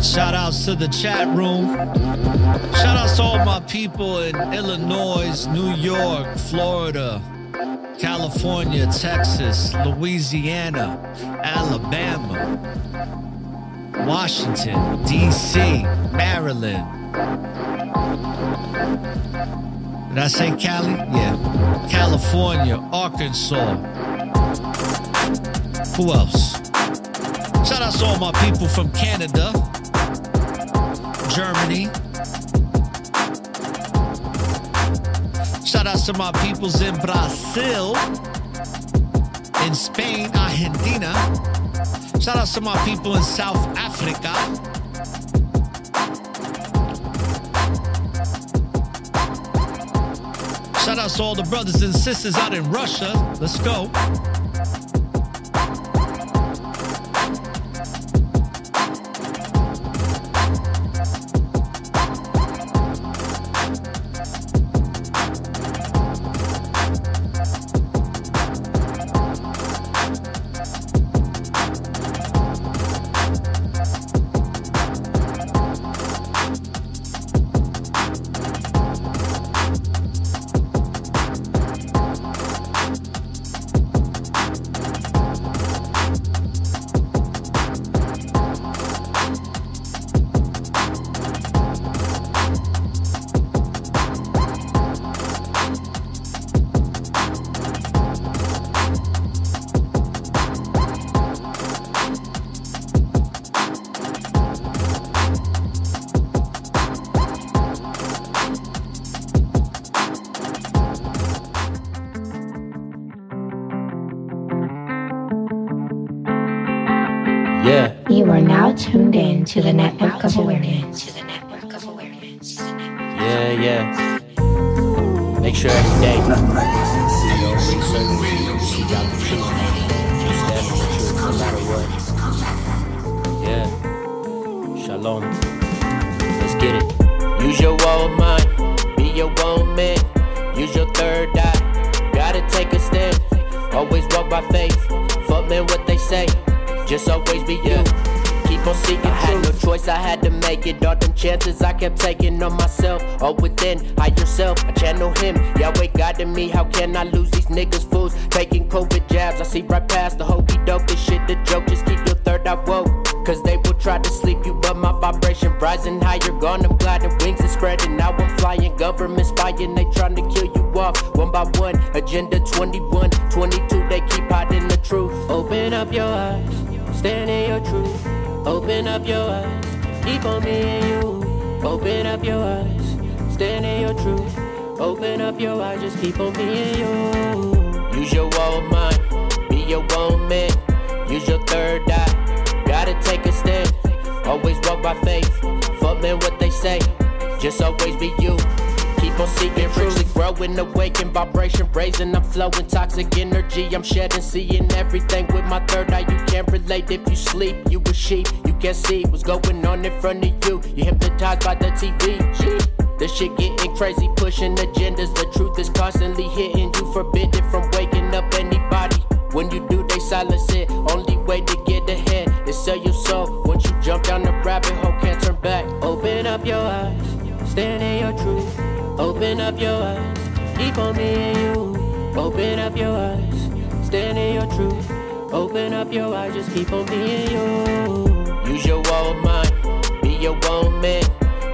Shout outs to the chat room. Shout outs to all my people in Illinois, New York, Florida, California, Texas, Louisiana, Alabama, Washington, D.C., Maryland. Did I say Cali? Yeah. California, Arkansas. Who else? Shout out to all my people from Canada, Germany. Shout out to my peoples in Brazil, in Spain, Argentina. Shout out to my people in South Africa. Shout out to all the brothers and sisters out in Russia. Let's go. Yeah. You are now tuned in to the Network of Awareness. Yeah. Make sure every day, you know, research, seek out the truth, you stand for the truth no matter what. Yeah. Shalom. Let's get it. Use your own mind, be your own man. Use your third eye, gotta take a stand. Always walk by faith, fuck man what they say. Just always be you. Keep on seeking. I had no choice, I had to make it. All them chances I kept taking on myself. All within, higher self, I channel him. Yahweh guided me, how can I lose these niggas fools? Taking COVID jabs, I see right past the hokey doke. This shit the joke, just keep your third eye woke. Cause they will try to sleep you, but my vibration rising higher. Gone, I'm gliding, wings are spreading. Now I'm flying, government spying. They trying to kill you off, one by one. Agenda 21, 22, they keep hiding the truth. Open up your eyes, stand in your truth. Open up your eyes, keep on me and you. Open up your eyes, stand in your truth. Open up your eyes, just keep on me and you. Use your own mind, be your own man. Use your third eye, gotta take a stand. Always walk by faith, fuck man what they say. Just always be you. Keep on seeking truth, growing, awaken, vibration raising. I'm flowing toxic energy, I'm shedding, seeing everything with my third eye. You can't relate if you sleep, you a sheep. You can't see what's going on in front of you. You hypnotized by the TV. This shit getting crazy, pushing agendas. The truth is constantly hitting you, forbidden from waking up anybody. When you do, they silence it. Only way to get ahead is sell your soul. Once you jump down the rabbit hole, can't turn back. Open up your eyes, stand in your truth. Open up your eyes, keep on me and you. Open up your eyes, stand in your truth. Open up your eyes, just keep on being you. Use your own mind, be your own man.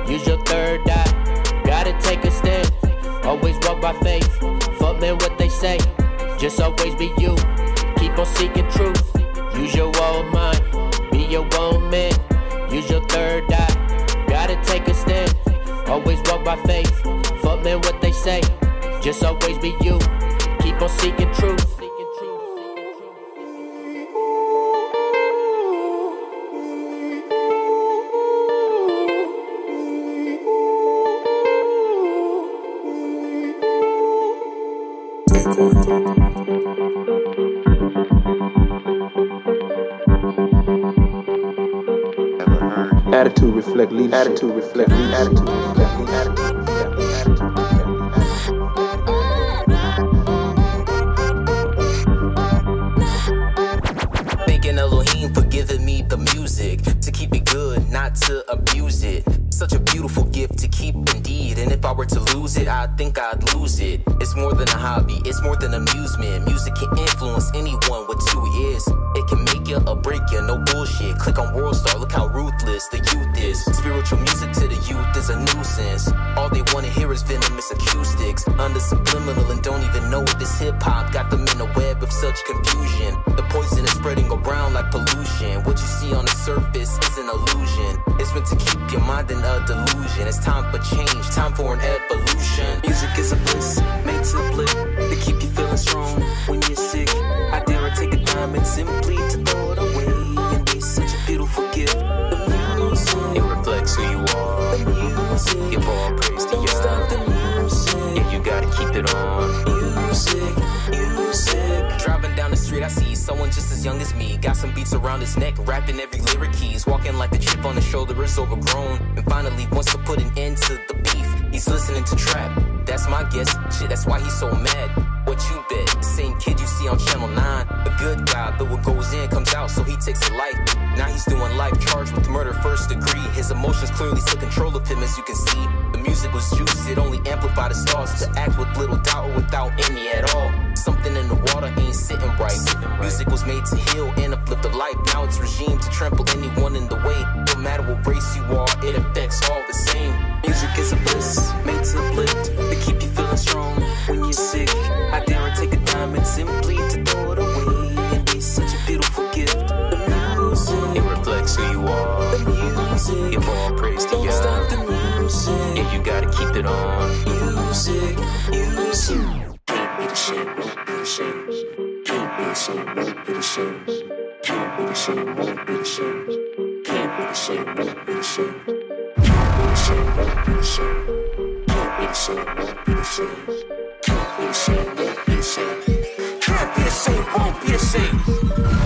Use your third eye, gotta take a stand. Always walk by faith, fuck man what they say. Just always be you, keep on seeking truth. Use your own mind, be your own man. Use your third eye, gotta take a stand. Always walk by faith, fuck man what they say. Just always be you, keep on seeking truth. Attitude reflect leadership. Attitude reflect leadership. Attitude reflect leadership. Thanking Elohim for giving me the music to keep it good, not to abuse it. Such a beautiful gift to keep indeed. And if I were to lose it, I think I'd lose it. It's more than a hobby, it's more than amusement. Music can influence anyone with 2 ears. It can make you or break you, no bullshit. Click on World Star, look how ruthless the youth is. Spiritual music to the youth is a nuisance. All they wanna hear is venomous acoustics. Under subliminal and don't even know it. This hip-hop got them in a web of such confusion. The poison is spreading around like pollution. What you see on the surface is an illusion. It's meant to keep your mind in a delusion. It's time for change, time for an evolution. Music is a bliss, made to uplift, to keep you feeling strong when you're sick. I dare I take a time and simply to throw it away. And be such a beautiful gift. The music, it reflects who you are. The music, give all praise to you. Stop the music, yeah, you gotta keep it on. Music, music. Driving down the street, I see someone just as young as me. Got some beats around his neck, rapping every lyric he's walking like the chip on his shoulder is overgrown. And finally wants to put an end to the beef. He's listening to trap. That's my guess. Shit, that's why he's so mad. What you bet? The same kid you see on Channel 9. A good guy, but what goes in comes out, so he takes a life. Now he's doing life, charged with murder first degree. His emotions clearly took control of him, as you can see. The music was juice, it only amplified his thoughts. To act with little doubt or without any at all. Something in the water ain't sitting right. Music was made to heal and uplift the life. Now it's regime to trample anyone in the way. No matter what race you are, it affects all the same. Music is a bliss, made to uplift, to keep you feeling strong when you're sick. I dare I take a time and simply to throw it away. And be such a beautiful gift. The music, it reflects who you are. The music, give all praise to you. Stop the music, yeah, you gotta keep it on. Music, music. Can't be the same, won't be the same. Can't be the same, won't be the same. Can't be the same, won't be the same. Can't be the same, won't be the same. Can't be the same, won't be the same. Can't be the same, won't be the same. Can't be the same, won't be the same. Can't be the same, won't be the same.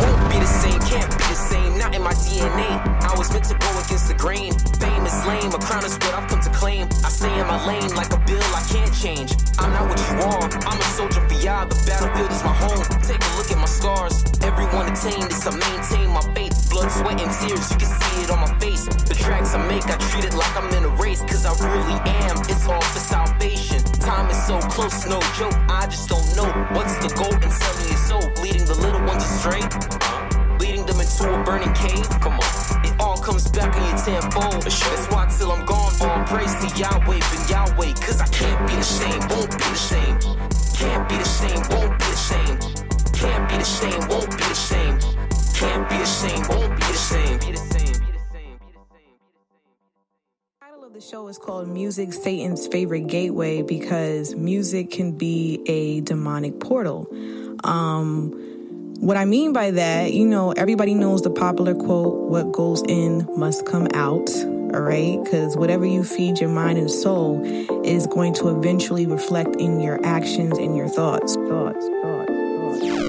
Won't be the same, can't be the same. Not in my DNA. I was meant to go against the grain. Fame is lame, a crown is what I've come to claim. I stay in my lane like a bill I can't change. I'm not what you are, I'm a soldier for y'all. The battlefield is my home. Take a look at my scars. Everyone attained is to maintain my faith. Blood, sweat, and tears, you can see it on my face. The tracks I make, I treat it like I'm in a race. Cause I really am, it's all for salvation. Time is so close, no joke, I just don't know. What's the goal in selling your soul? Leading the little ones astray? Leading them into a burning cave? Come on, it all comes back on your tenfold. That's why till I'm gone, all praise to Yahweh, been Yahweh. Cause I can't be the same, won't be the same. Can't be the same, won't be the same. Can't be the same, won't be the same. Can't be the same, won't be the same. The title of the show is called Music, Satan's Favorite Gateway, because music can be a demonic portal. What I mean by that, you know, everybody knows the popular quote, what goes in must come out, all right? Because whatever you feed your mind and soul is going to eventually reflect in your actions and your thoughts.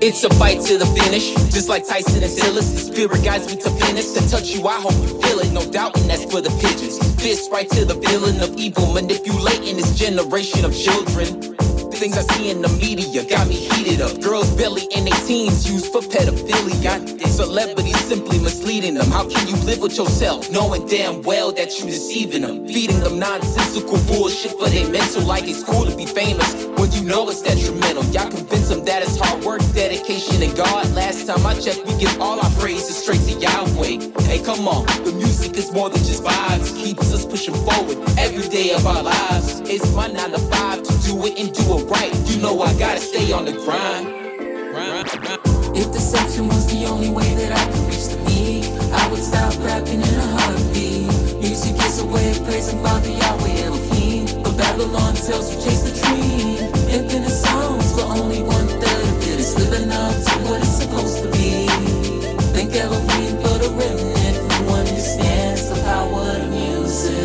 It's a fight to the finish, just like Tyson and Tillis. The spirit guides me to finish. To touch you, I hope you feel it. No doubting that's for the pigeons. Fist right to the villain of evil, manipulating this generation of children. things I see in the media got me heated up. Girls barely in their teens used for pedophilia. Celebrities simply misleading them. How can you live with yourself knowing damn well that you deceiving them? Feeding them nonsensical bullshit for their mental, like it's cool to be famous when you know it's detrimental. Y'all convince them that it's hard work, dedication, and God. Last time I checked, we give all our praises straight to Yahweh. Hey, come on, the music is more than just vibes. It keeps us pushing forward every day of our lives. It's my 9 to 5 to do it and do it right. You know I gotta stay on the grind. If deception was the only way that I could reach the me, I would stop rapping in a heartbeat. Music is a way of praising Father Yahweh Elohim, but Babylon tells you chase the dream. Infinite songs, but only 1/3 of it is living up to what it's supposed to be. Thank Elohim for the remnant who understands the power of music.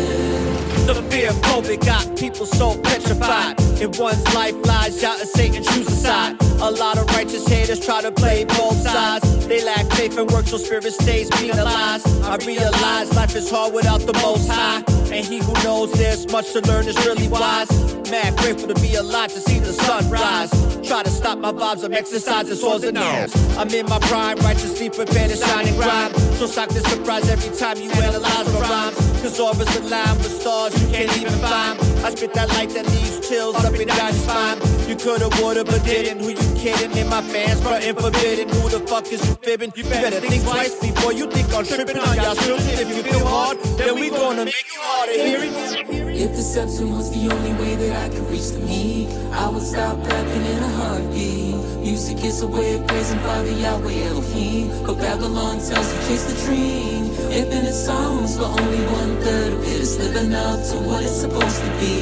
The fear of COVID got people so petrified. In one's life lies out and Satan choose a side. A lot of righteous haters try to play both sides. They lack faith and work so spirit stays penalized. I realize life is hard without the Most High, and he who knows there's much to learn is really wise. Mad grateful to be alive to see the sun rise. Try to stop my vibes, I'm exercising swords and arms. I'm in my prime, righteously prepared to shine and grind. So shock the surprise every time you analyze my rhymes. Cause orbits align with stars you can't even find. I spit that light that leaves chills up and down your spine. You coulda, woulda, but didn't. Who you kidding? In my fans, frontin' forbidden. Who the fuck is you fibbing? You better think twice before you think I'm tripping on y'all children. If you feel hard, then we gonna make you hard to hear it. If deception was the only way that I could reach the me, I would stop rapping in a heartbeat. Music is a way of praising Father Yahweh Elohim, but Babylon tells you chase the dream. Infinite songs, but only 1/3 of it is living up to what it's supposed to be.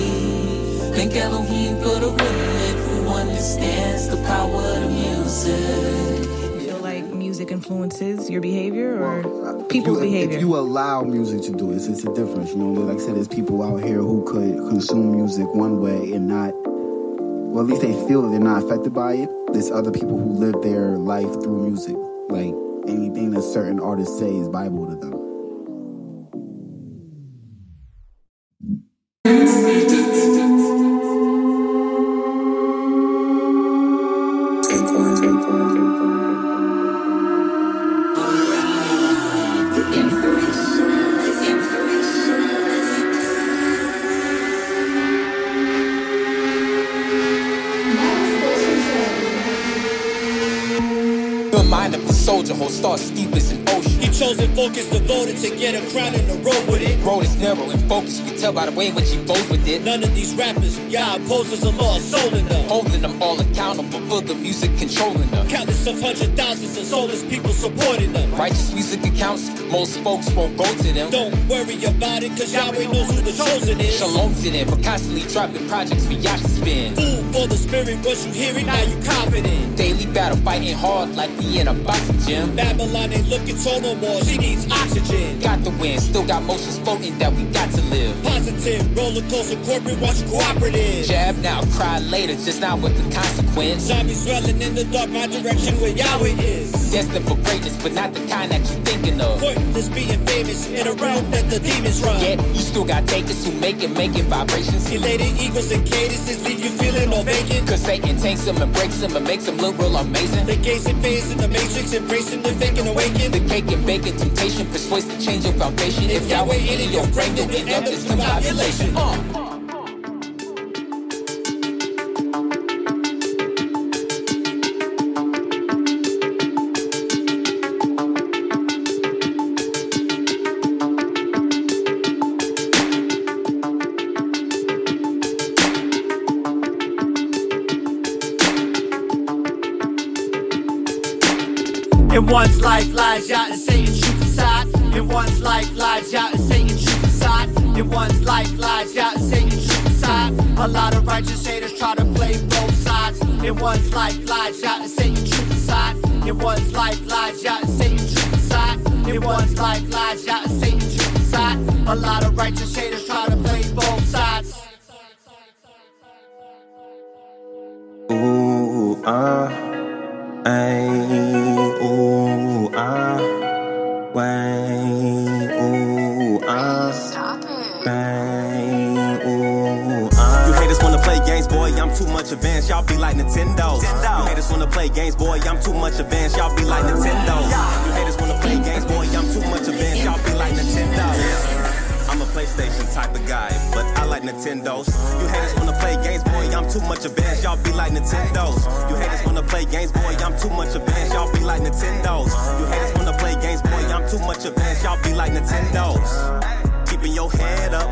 Thank Elohim for the remnant who understands the power of music. Feel like music influences your behavior or people's behavior? If you allow music to do it, it's a difference. You know, like I said, there's people out here who could consume music one way and not, well, at least they feel that they're not affected by it. There's other people who live their life through music. Like anything that certain artists say is Bible to them. Soldier, whole star steep as an ocean. He chose and focused, devoted to get a crown and a road with it. Road is narrow and focused, you can tell by the way in which he goes with it. None of these rappers, y'all opposers a lost soul in them. Holding them all accountable for the music controlling them. Countless of 100,000s of soulless people supporting them. Righteous music accounts, most folks won't go to them. Don't worry about it, cause Yahweh knows who the chosen is. Shalom to them for constantly dropping projects for y'all to spin. Food for the spirit, once you hear it, now you confident. Daily battle, fighting hard like we in a boxing gym. Babylon ain't looking tall no more, she needs oxygen. Got the win, still got motions floating that we got to live. Positive, roller coaster, corporate, watch cooperative. Jab now, cry later, just not with the consequence. Zombies swelling in the dark, my direction where Yahweh is. Destined for greatness, but not the kind that you thinking of. Pointless being famous in a realm that the demons run. Yet, you still got takers who making vibrations. Elated egos and cadences leave you feeling all vacant. Cause Satan takes them and breaks them and makes them look real amazing. They gazing phase in the matrix, embracing the fake and awaken. The cake and bacon temptation persuades to change your foundation. If Yahweh in your brain, you'll end up this confabulation. In one's life lies out and Satan truth aside. In one's life lies out and Satan truth aside. In one's life lies out and Satan truth aside. A lot of righteous haters try to play both sides. In one's life lies out and Satan truth aside. In one's life lies out and Satan truth aside. In one's life lies out and Satan truth aside. A lot of righteous haters try to play both sides. Ooh, ay, ooh, way, ooh, bang, ooh, You haters wanna play games, boy, I'm too much advanced. Y'all play games, boy, I'm too much advanced. Y'all be like Nintendo. You haters wanna play games, boy, I'm too much advanced. Y'all be like Nintendo. I'm a PlayStation type of guy, but I like Nintendos. You haters wanna play games, boy, I'm too much advanced. Y'all be like Nintendos. You haters wanna play games, boy, I'm too much advanced. Y'all be like Nintendos. You haters wanna play games, boy, I'm too much advanced. Y'all be like Nintendos. Keeping your head up,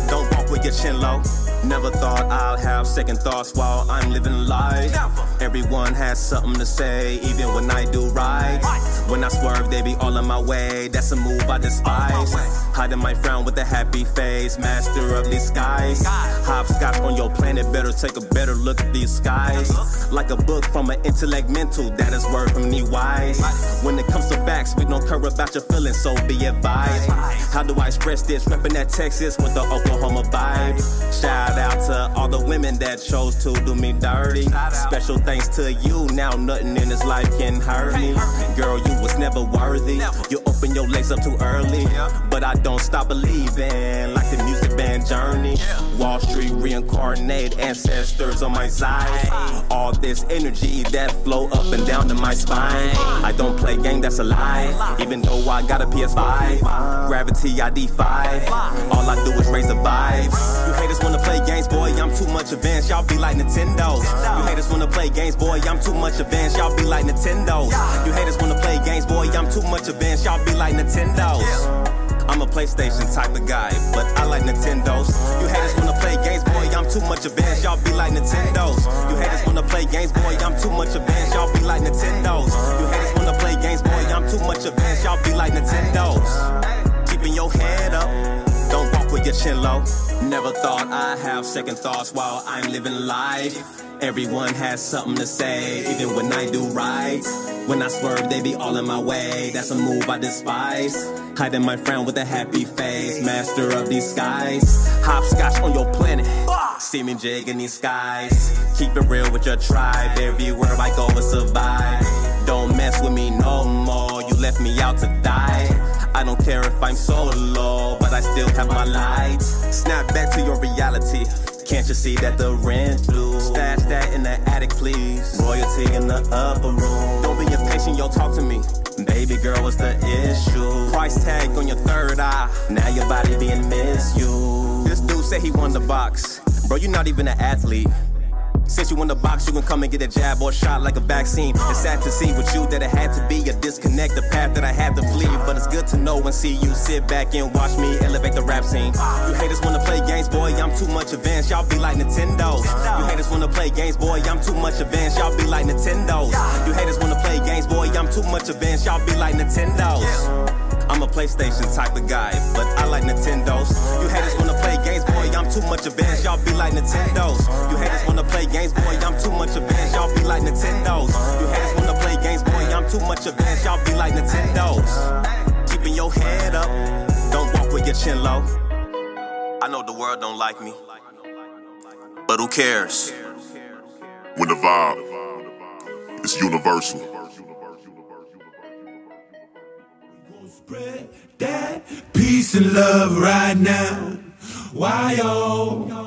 don't walk with your chin low. Never thought I'll have second thoughts while I'm living life. Everyone has something to say, even when I do right. When I swerve, they be all in my way. That's a move I despise. Hiding my frown with a happy face, master of these skies. Hopscotch on your planet, better take a better look at these skies. Like a book from an intellect mental, that is word from me wise. When it comes to facts, we don't care about your feelings, so be advised. How do I express this? Reppin' that Texas with the Oklahoma vibe. Shout out to all the women that chose to do me dirty. Special thanks to you, now nothing in this life can hurt me. Girl, you was never worthy. You open your legs up too early, but I don't stop believing, like the music band Journey. Wall Street reincarnate ancestors on my side. All this energy that flow up and down to my spine. I don't play game, that's a lie, even though I got a PS5. Gravity I defy, all I do is raise the vibes. You haters wanna play games, boy, I'm too much advanced. Y'all be like Nintendos. You haters wanna play games, boy, I'm too much advanced. Y'all be like Nintendos. You haters wanna play games, boy, I'm too much advanced. Y'all be like Nintendos. I'm a PlayStation type of guy, but I like Nintendos. You haters wanna play games, boy, I'm too much advanced. Y'all be like Nintendos. You haters wanna play games, boy, I'm too much advanced. Y'all be like Nintendos. You haters wanna play games, boy, I'm too much advanced. Y'all be like Nintendos. Keeping your head up, don't walk with your chin low. Never thought I'd have second thoughts while I'm living life. Everyone has something to say, even when I do right. When I swerve, they be all in my way. That's a move I despise. Hiding my frown with a happy face, master of these skies. Hopscotch on your planet, see me jig in these skies. Keep it real with your tribe, everywhere I go and survive. Don't mess with me no more, you left me out to die. I don't care if I'm solo, but I still have my lights. Snap back to your reality. Can't you see that the rent due? Stash that in the attic, please. Royalty in the upper room. Don't be impatient, yo, talk to me. Baby girl, what's the issue? Price tag on your third eye. Now your body being misused. This dude said he won the box. Bro, you're not even an athlete. Since you won the box, you can come and get a jab or shot like a vaccine. It's sad to see with you that it had to be a disconnect, the path that I had to flee. But it's good to know and see you sit back and watch me elevate the rap scene. You haters wanna play games, boy, I'm too much advanced. Y'all be like Nintendos. You haters wanna play games, boy, I'm too much advanced. Y'all be like Nintendos. You haters wanna play games, boy, I'm too much advanced. Y'all be like Nintendos. I'm a PlayStation type of guy, but I like Nintendos. You haters wanna play games, boy, I'm too much advanced. Y'all be like Nintendos. You haters wanna play games, boy, I'm too much advanced. Y'all be like Nintendos. You haters wanna play games, boy, I'm too much advanced. Y'all be like Nintendos. Keeping your head up, don't walk with your chin low. I know the world don't like me, but who cares? When the vibe is universal. Spread that peace and love right now. Why, oh?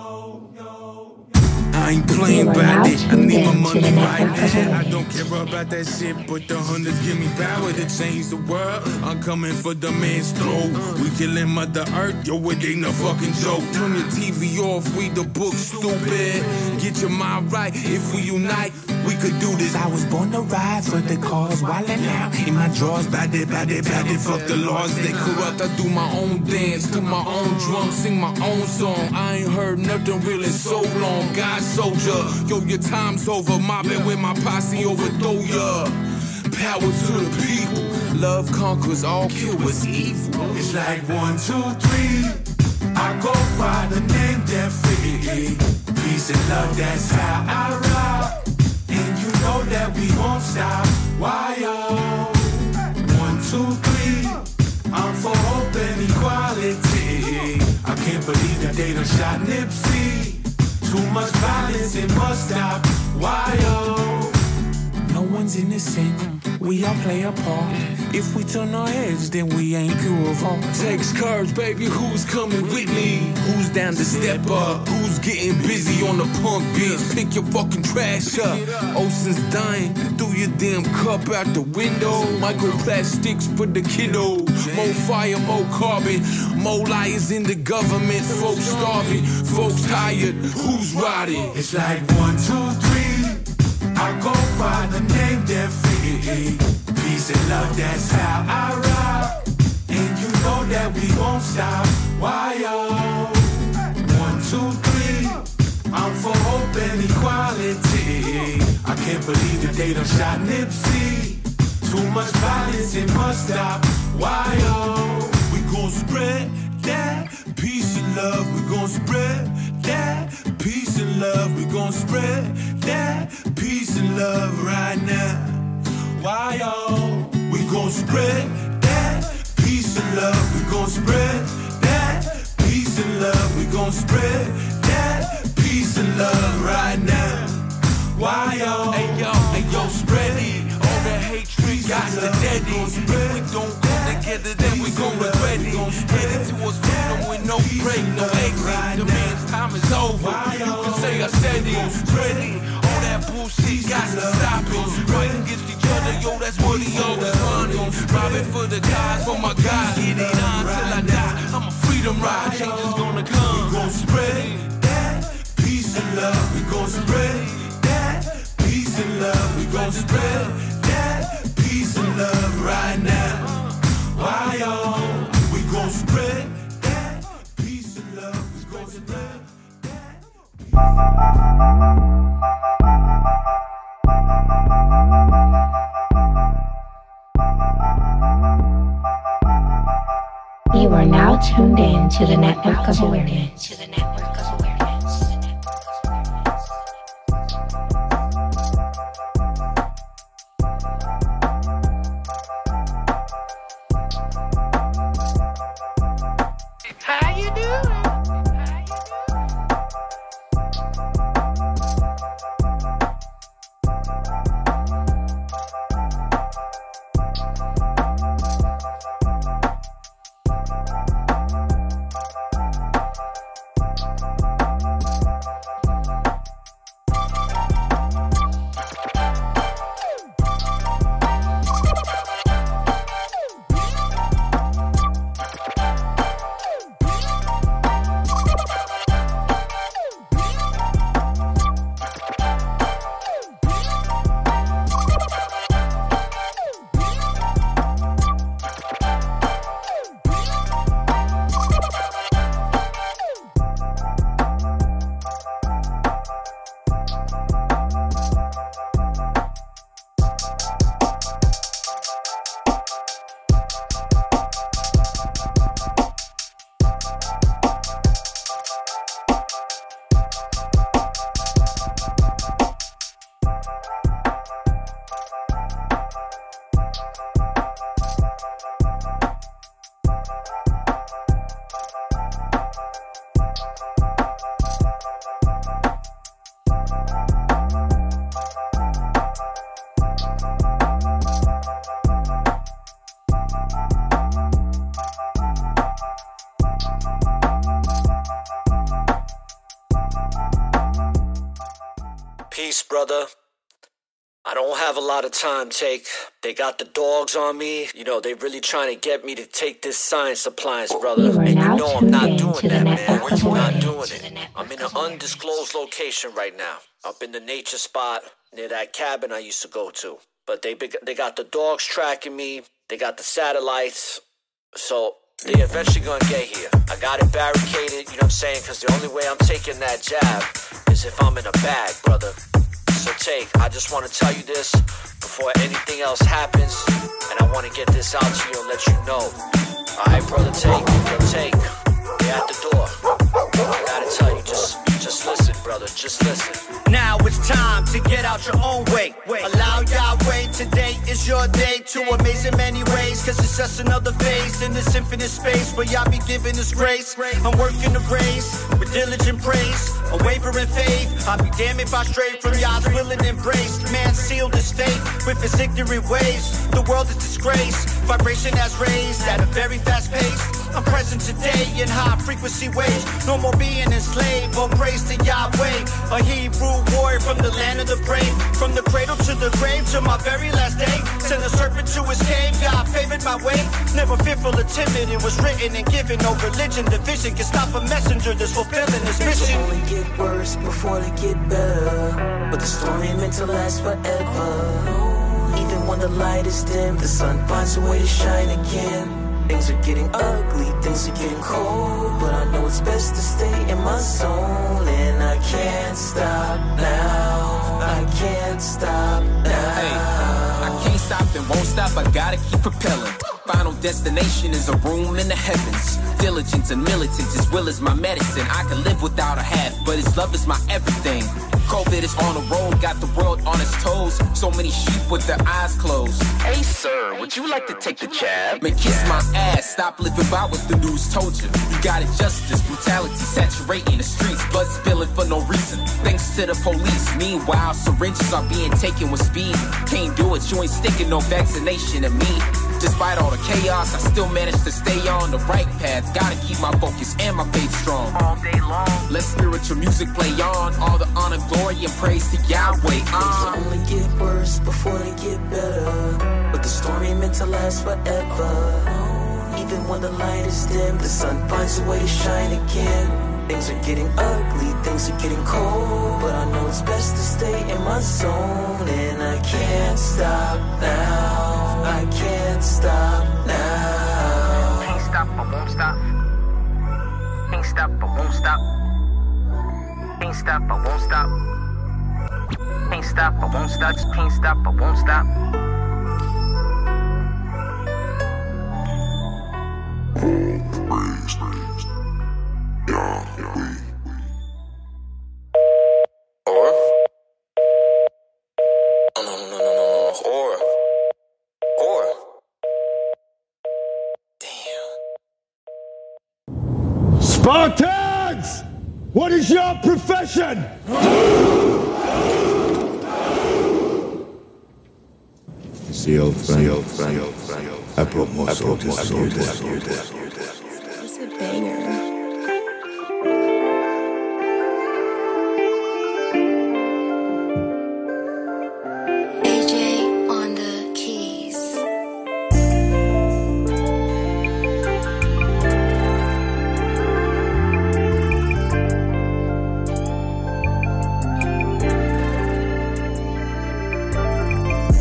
I ain't playing about it. I need my money right now. I don't care about that shit, but the hundreds give me power to change the world. I'm coming for the man's throat. We killing Mother Earth, yo, it ain't no fucking joke. Turn your TV off, read the book, stupid. Get your mind right, if we unite, we could do this. I was born to ride for the cause, wildin' out in my drawers, bad it, fuck the laws, they corrupt. I do my own dance, to my own drum, sing my own song. I ain't heard nothing real in so long. God soldier, yo, your time's over, mobbing with my posse, overthrow ya. Power to the people, love conquers all, kill what's evil. It's like 1, 2, 3, I go by the name that figure. Peace and love, that's how I ride. And you know that we won't stop. Why, oh? 1, 2, 3, I'm for hope and equality. I can't believe that they done shot Nipsey. Too much violence, it must stop. Why, oh? No one's innocent. we all play a part. If we turn our heads, then we ain't pure of heart. Takes courage, baby, who's coming with me? Who's down to step up? Who's getting busy on the punk beats? Pick your fucking trash up. Ocean's dying, threw your damn cup out the window. Microplastics for the kiddos. More fire, more carbon. More liars in the government. Folks starving, folks tired. Who's riding? It's like 1, 2, 3. I go by the name that figure. Peace and love, that's how I ride. And you know that we won't stop. Why, yo? 1, 2, 3. I'm for hope and equality. I can't believe that they done shot Nipsey. Too much violence, it must stop. Why, yo? We gon' spread that peace and love. We gon' spread that peace and love. We gon' spread that peace and love right now. Why, yo? We gon' spread that peace and love. We gon' spread that peace and love. We gon' spread that peace and love right now. Why, yo? Hey, yo, spread it. All that hatred got to dead it. If we don't come together, then we gon' regret it. Headed towards freedom with no break, no exit. The man's time is over. You can say I said it. Spread it. All that bullshit got to stop it. Fighting against each other, yo, that's what he always wanted. Robbing for the guys, for my guys. Get it on till I die. I'm a freedom ride. Change is gonna come. We gon' spread that peace and love. We gon' spread that peace and love. We gon' spread that peace and love right now. Why, yo? We gon' spread that peace and love. We gon' spread that. You are now tuned in to the Network of Awareness. How you doing? Peace, brother. I don't have a lot of time, They got the dogs on me. You know, they really trying to get me to take this science appliance, brother. And you know I'm not doing that, man. I'm not doing it. I'm in an undisclosed location right now. Up in the nature spot near that cabin I used to go to. But they got the dogs tracking me. They got the satellites. So they eventually gonna get here. I got it barricaded, you know what I'm saying? Because the only way I'm taking that jab is if I'm in a bag, brother. So I just want to tell you this before anything else happens, and I want to get this out to you and let you know. Alright, brother, Take. They're at the door. I gotta tell you, just listen, brother, just listen. Now it's time to get out your own way. Allow Yahweh today is is your day to amaze in many ways, cause it's just another phase in this infinite space where y'all be giving us grace. I'm working the race with diligent praise, unwavering faith. I'll be damned if I stray from y'all's will and embrace. Man sealed his fate with his ignorant ways. The world is disgraced, vibration has raised at a very fast pace. I'm present today in high frequency waves. No more being enslaved, all praise to Yahweh. A Hebrew warrior from the land of the brave. From the cradle to the grave to my very last day. Send a serpent to his cave, God favored my way. Never fearful or timid, it was written and given. No religion, division can stop a messenger that's fulfilling his mission. It'll only get worse before they get better, but the storm ain't meant to last forever. Even when the light is dim, the sun finds a way to shine again. Things are getting ugly, things are getting cold, but I know it's best to stay in my zone. And I can't stop now, I can't stop now. Hey, I can't stop and won't stop, I gotta keep propelling. Final destination is a room in the heavens. Diligence and militance, his will is my medicine. I can live without a half, but his love is my everything. COVID is on the road, got the world on its toes. So many sheep with their eyes closed. Hey sir, would you like to take the jab? Man, kiss my ass, stop living by what the news told you. You got injustice, brutality saturating the streets. Blood spilling for no reason, thanks to the police. Meanwhile, syringes are being taken with speed. Can't do it, you ain't sticking no vaccination at me. Despite all the chaos, I still manage to stay on the right path. Gotta keep my focus and my faith strong. All day long, let spiritual music play on. All the honor, glory, and praise to Yahweh. Things will only get worse before they get better, but the storm ain't meant to last forever. Even when the light is dim, the sun finds a way to shine again. Things are getting ugly, things are getting cold, but I know it's best to stay in my zone. And I can't stop now, I can't stop now. Can't stop, I won't stop. Can't stop, I won't stop. Can't stop, I won't stop. Can't stop, I won't stop. Can't stop, I won't stop. Spartans! What is your profession? See, old friend, I brought more soldiers. It's a banger.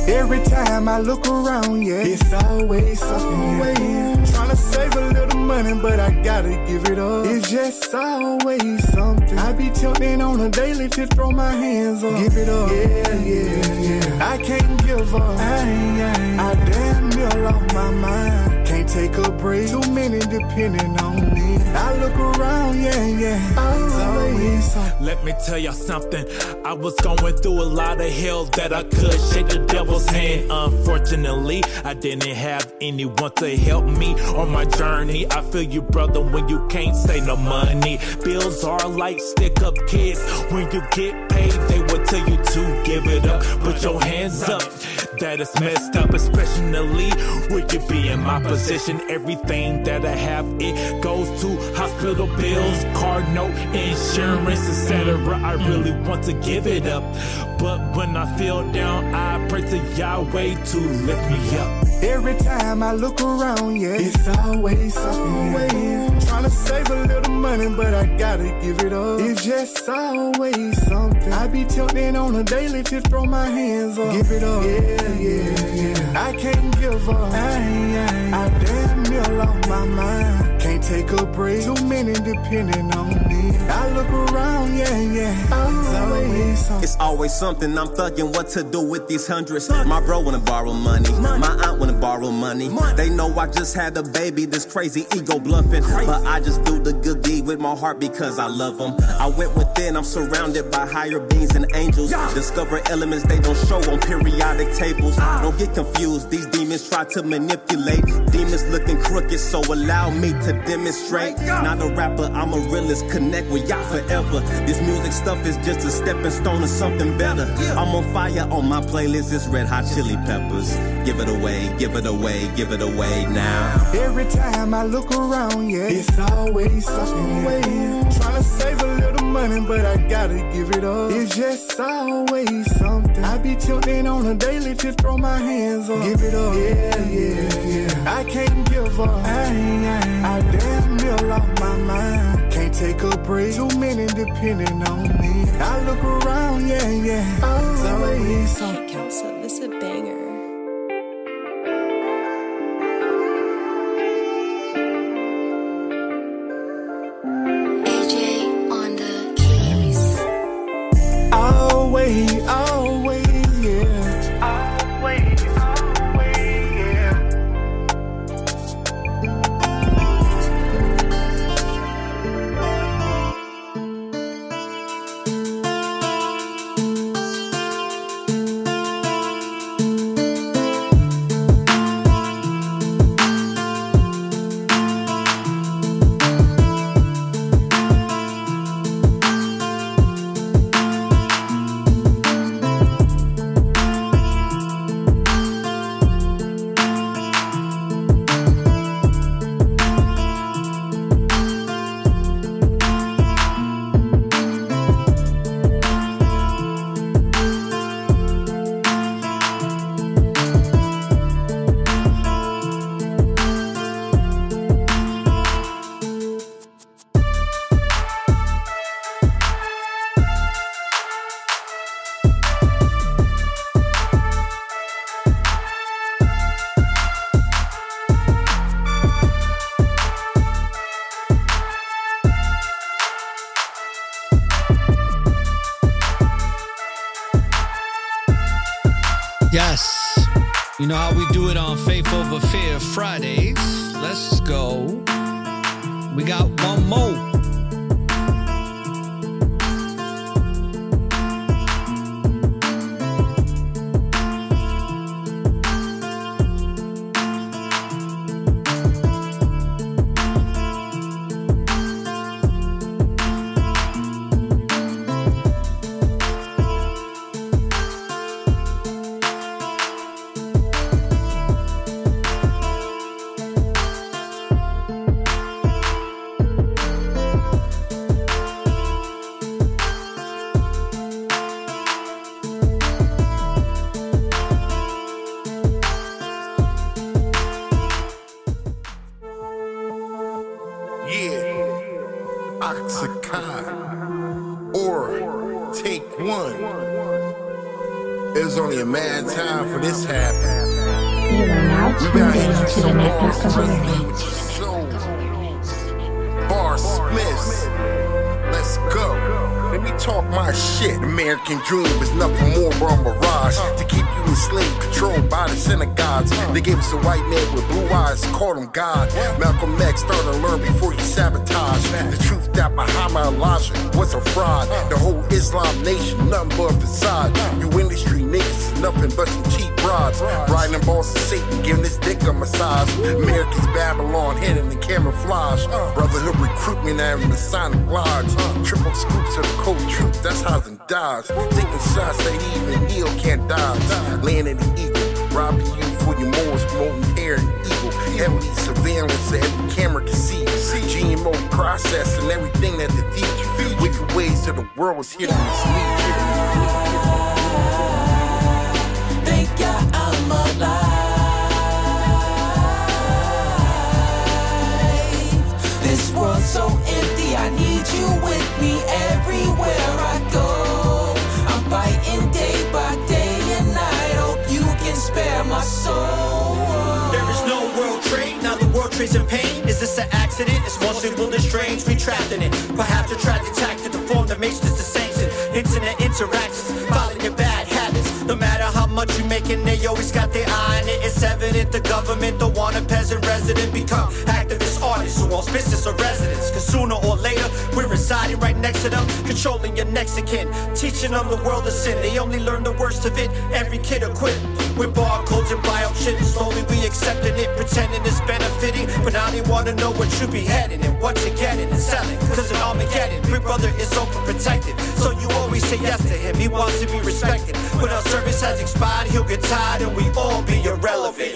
Every time I look around, yeah, it's always something, yeah. Trying to save a little money, but I gotta give it up. It's just always something. I be tilting on a daily to throw my hands up. Give it up, yeah. I can't give up. I damn near lost my mind. Can't take a break. Too many depending on me. I look around, yeah. Always something. Let me tell y'all something. I was going through a lot of hell that I could shake the devil's hand. Unfortunately, I didn't have anyone to help me on my journey. I feel you, brother, when you can't say no money. Bills are like stick-up kids. When you get paid, they will tell you to give it up. Put your hands up. That is messed up, especially would you be in my position. Everything that I have, it goes to hospital bills, car note, insurance, etc. I really want to give it up, but when I feel down, I pray to Yahweh to lift me up. Every time I look around, yeah, it's always something, yeah. Trying to save a little money, but I gotta give it up. It's just always something. I be tilting on a daily to throw my hands up. Give it up, yeah. I can't give up. I damn near lost my mind. Can't take a break. Too many depending on me. I look around, It's always something. I'm thugging what to do with these hundreds. My bro wanna borrow money. My aunt wanna borrow money. They know I just had a baby. This crazy ego bluffing. But I just do the good deed with my heart because I love them. I went within. I'm surrounded by higher beings and angels. Discover elements they don't show on periodic tables. Don't get confused. These demons try to manipulate. Demons looking crooked, so allow me to demonstrate. Not a rapper, I'm a realist. Connect with y'all forever. This music stuff is just a stepping stone to something better. I'm on fire on my playlist. It's Red Hot Chili Peppers. Give it away, give it away, give it away now. Every time I look around, it's always something. Trying to save a little money, but I gotta give it up. It's just always something. I be tilting on a daily to throw my hands up. Give it up, I can't give up. I damn near lost my mind. Can't take a break. Too many depending on me. I look around, always something. Kelsa, this is a banger. AJ on the keys. Always, always, Always, Yes. You know how we do it on Faith Over Fear Fridays. Let's go. We got one more. Oxycontin, or take one. There's only a mad time for this happen. You are now tuned in to the network of awareness. Bar Smiths, let's go. Let me talk my shit. American dream is nothing more but a mirage to keep you enslaved, controlled by the synagogues. They gave us a white man with blue eyes, called him God. Malcolm X started to learn before he sabotaged the truth that Muhammad Elijah was a fraud. The whole Islam nation, nothing but facade. You industry niggas is nothing but some cheap broads. Riding the balls of Satan, giving his dick a massage. America's Babylon, hidden in camouflage. Brotherhood recruitment and Masonic lodge. Triple scoops of the cold truth, that's how them dies. Taking shots that even ill can't dodge. Landing the eagle, robbing you for your morals, promoting care and evil. Heavily surveillance that every camera can see. GMO process and everything that they teach you. Wicked ways to the world was here to mislead you. Thank God I'm alive. This world's so empty, I need you with me everywhere I go. I'm fighting day by day and night, hope you can spare my soul. There is no world trade, now the world trades in pain. Is this an accident? It's one simple and strange, we trapped in it. Perhaps you're trapped they always got their eye on it. It's evident the government don't want a peasant resident become activist artists who owns business or residence. Cause sooner or later, we're residing right next to them, controlling your next of kin, teaching them the world of sin. They only learn the worst of it, every kid will quit. With barcodes and biochip, slowly we accepting it, pretending it's benefiting. But now they wanna know what you be heading and what you're getting and selling. Cause in Armageddon, Big Brother is overprotected, so you always say yes to him, he wants to be respected. When our service has expired, he'll get tired and we all be irrelevant.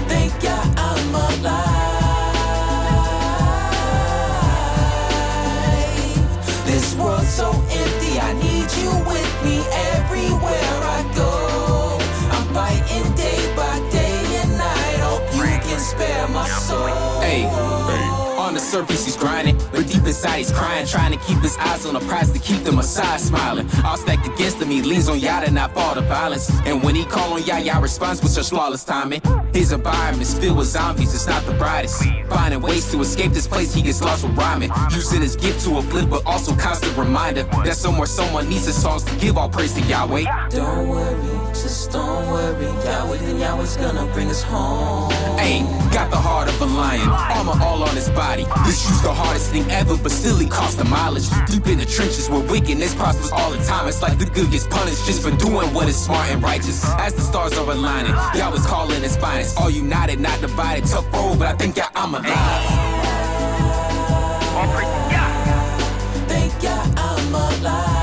Thank God I'm alive. This world's so empty, I need you with me everywhere I go. I'm fighting day by day and night, hope you can spare my soul. Hey. On the surface he's grinding, but deep inside he's crying, trying to keep his eyes on the prize to keep the Messiah smiling. All stacked against him, he leans on Yah to not fall to violence. And when he call on Yah, Yah responds with such flawless timing. His environment's filled with zombies, it's not the brightest. Finding ways to escape this place, he gets lost with rhyming. Using his gift to uplift, but also constant reminder that somewhere someone needs his songs to give all praise to Yahweh. Don't worry, just don't worry, Yahweh, then Yahweh's gonna bring us home. Ayy, got the heart of a lion, armor all on his body. This you's the hardest thing ever, but still he costs the mileage. Deep in the trenches where wickedness prospers all the time. It's like the good gets punished just for doing what is smart and righteous. As the stars are aligning, Yah was calling his finest. All united, not divided, tough road, but I think Yah, I'm alive. Thank God I'm alive.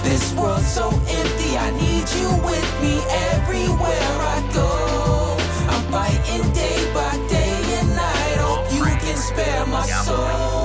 This world's so empty, I need you with me everywhere I go. I'm fighting day by day and night, hope you can spare my soul.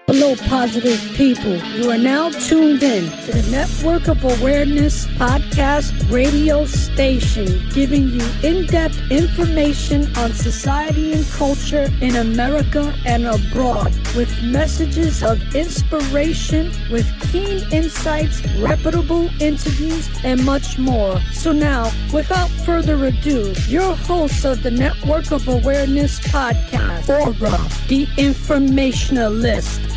Hello, positive people. You are now tuned in to the Network of Awareness podcast radio station, giving you in-depth information on society and culture in America and abroad, with messages of inspiration, with keen insights, reputable interviews, and much more. So now, without further ado, your host of the Network of Awareness podcast, Aura, the informationalist.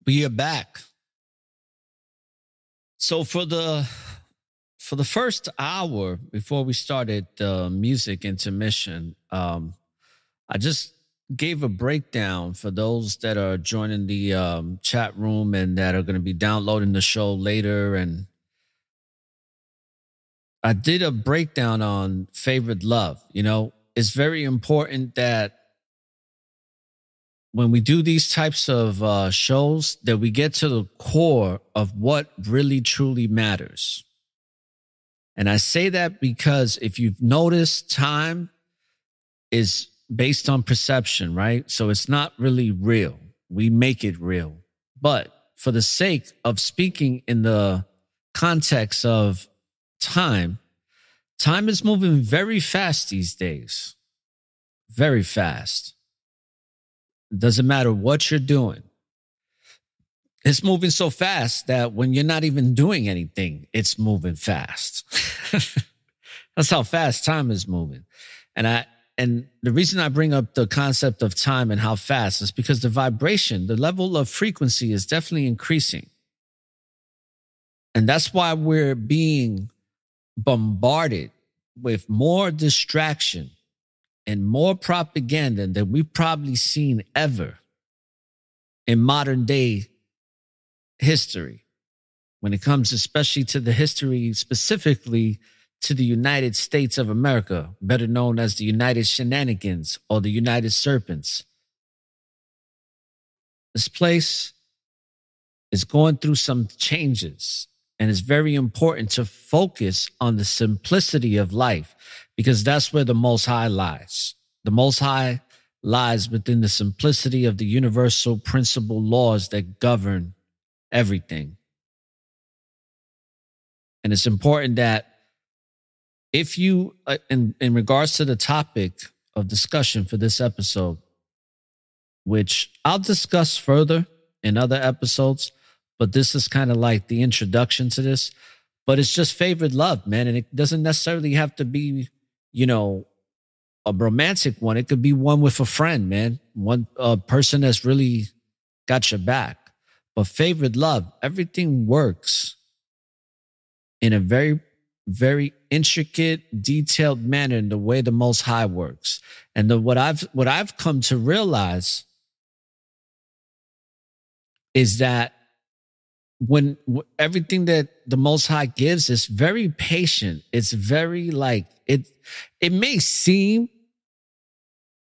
We are back. So for the first hour before we started the music intermission, I just gave a breakdown for those that are joining the chat room and that are going to be downloading the show later. And I did a breakdown on Favoured Love. You know, it's very important that when we do these types of shows, that we get to the core of what really truly matters. And I say that because if you've noticed, time is based on perception, right? So it's not really real. We make it real. But for the sake of speaking in the context of time, time is moving very fast these days. Very fast. Doesn't matter what you're doing. It's moving so fast that when you're not even doing anything, it's moving fast. That's how fast time is moving. And the reason I bring up the concept of time and how fast is because the vibration, the level of frequency is definitely increasing. And that's why we're being bombarded with more distraction and more propaganda than we've probably seen ever in modern day history, when it comes especially to the history specifically to the United States of America, better known as the United Shenanigans or the United Serpents. This place is going through some changes, and it's very important to focus on the simplicity of life, because that's where the Most High lies. The Most High lies within the simplicity of the universal principle laws that govern everything. And it's important that if you, in regards to the topic of discussion for this episode, which I'll discuss further in other episodes, but this is kind of like the introduction to this. But it's just favorite love, man. And it doesn't necessarily have to be, you know, a romantic one. It could be one with a friend, man. One person that's really got your back. But favorite love, everything works in a very, very intricate, detailed manner in the way the Most High works. And what I've come to realize is that when everything that the Most High gives is very patient. It's very like it may seem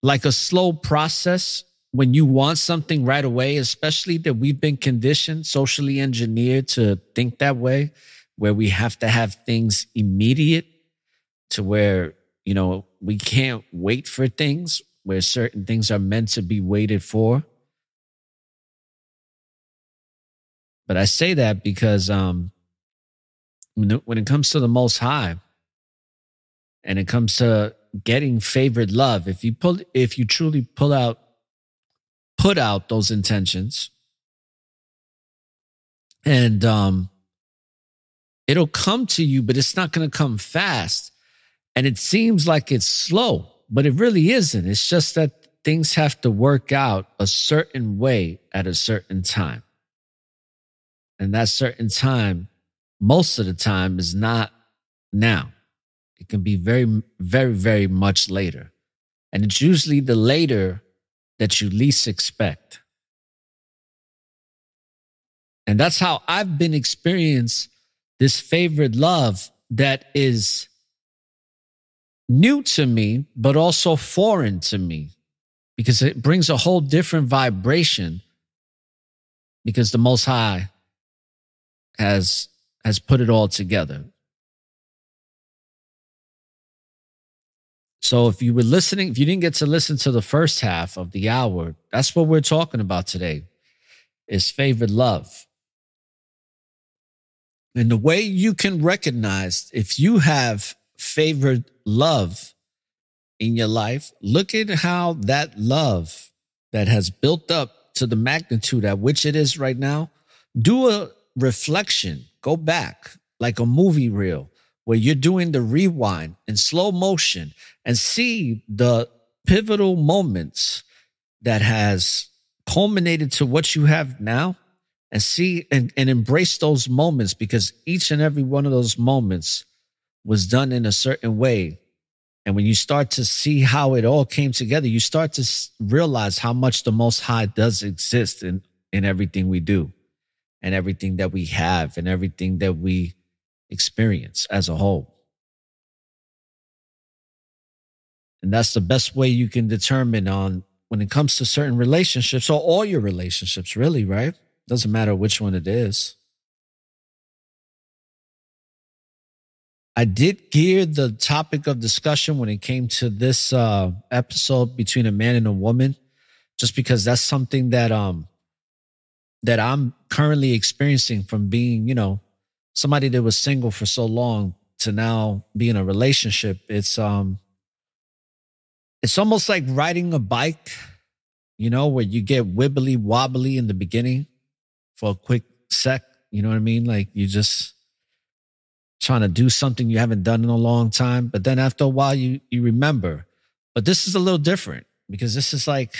like a slow process when you want something right away, especially that we've been conditioned, socially engineered to think that way, where we have to have things immediate, to where, you know, we can't wait for things, where certain things are meant to be waited for. But I say that because when it comes to the Most High, and it comes to getting favored love, if you truly put out those intentions, and it'll come to you, but it's not going to come fast. And it seems like it's slow, but it really isn't. It's just that things have to work out a certain way at a certain time. And that certain time, most of the time, is not now. It can be very, very, very much later. And it's usually the later that you least expect. And that's how I've been experiencing this favored love that is new to me, but also foreign to me, because it brings a whole different vibration, because the Most High has put it all together. So if you were listening, if you didn't get to listen to the first half of the hour, that's what we're talking about today, is favored love. And the way you can recognize if you have favored love in your life, look at how that love that has built up to the magnitude at which it is right now, do a reflection, go back like a movie reel where you're doing the rewind in slow motion and see the pivotal moments that has culminated to what you have now, and see and embrace those moments, because each and every one of those moments was done in a certain way. And when you start to see how it all came together, you start to realize how much the Most High does exist in everything we do, and everything that we have, and everything that we experience as a whole. And that's the best way you can determine on when it comes to certain relationships, or all your relationships, really, right? Doesn't matter which one it is. I did gear the topic of discussion when it came to this episode between a man and a woman, just because that's something that I'm currently experiencing from being, you know, somebody that was single for so long to now be in a relationship. It's almost like riding a bike, you know, where you get wibbly wobbly in the beginning for a quick sec. You know what I mean? Like you just trying to do something you haven't done in a long time. But then after a while, you remember. But this is a little different, because this is like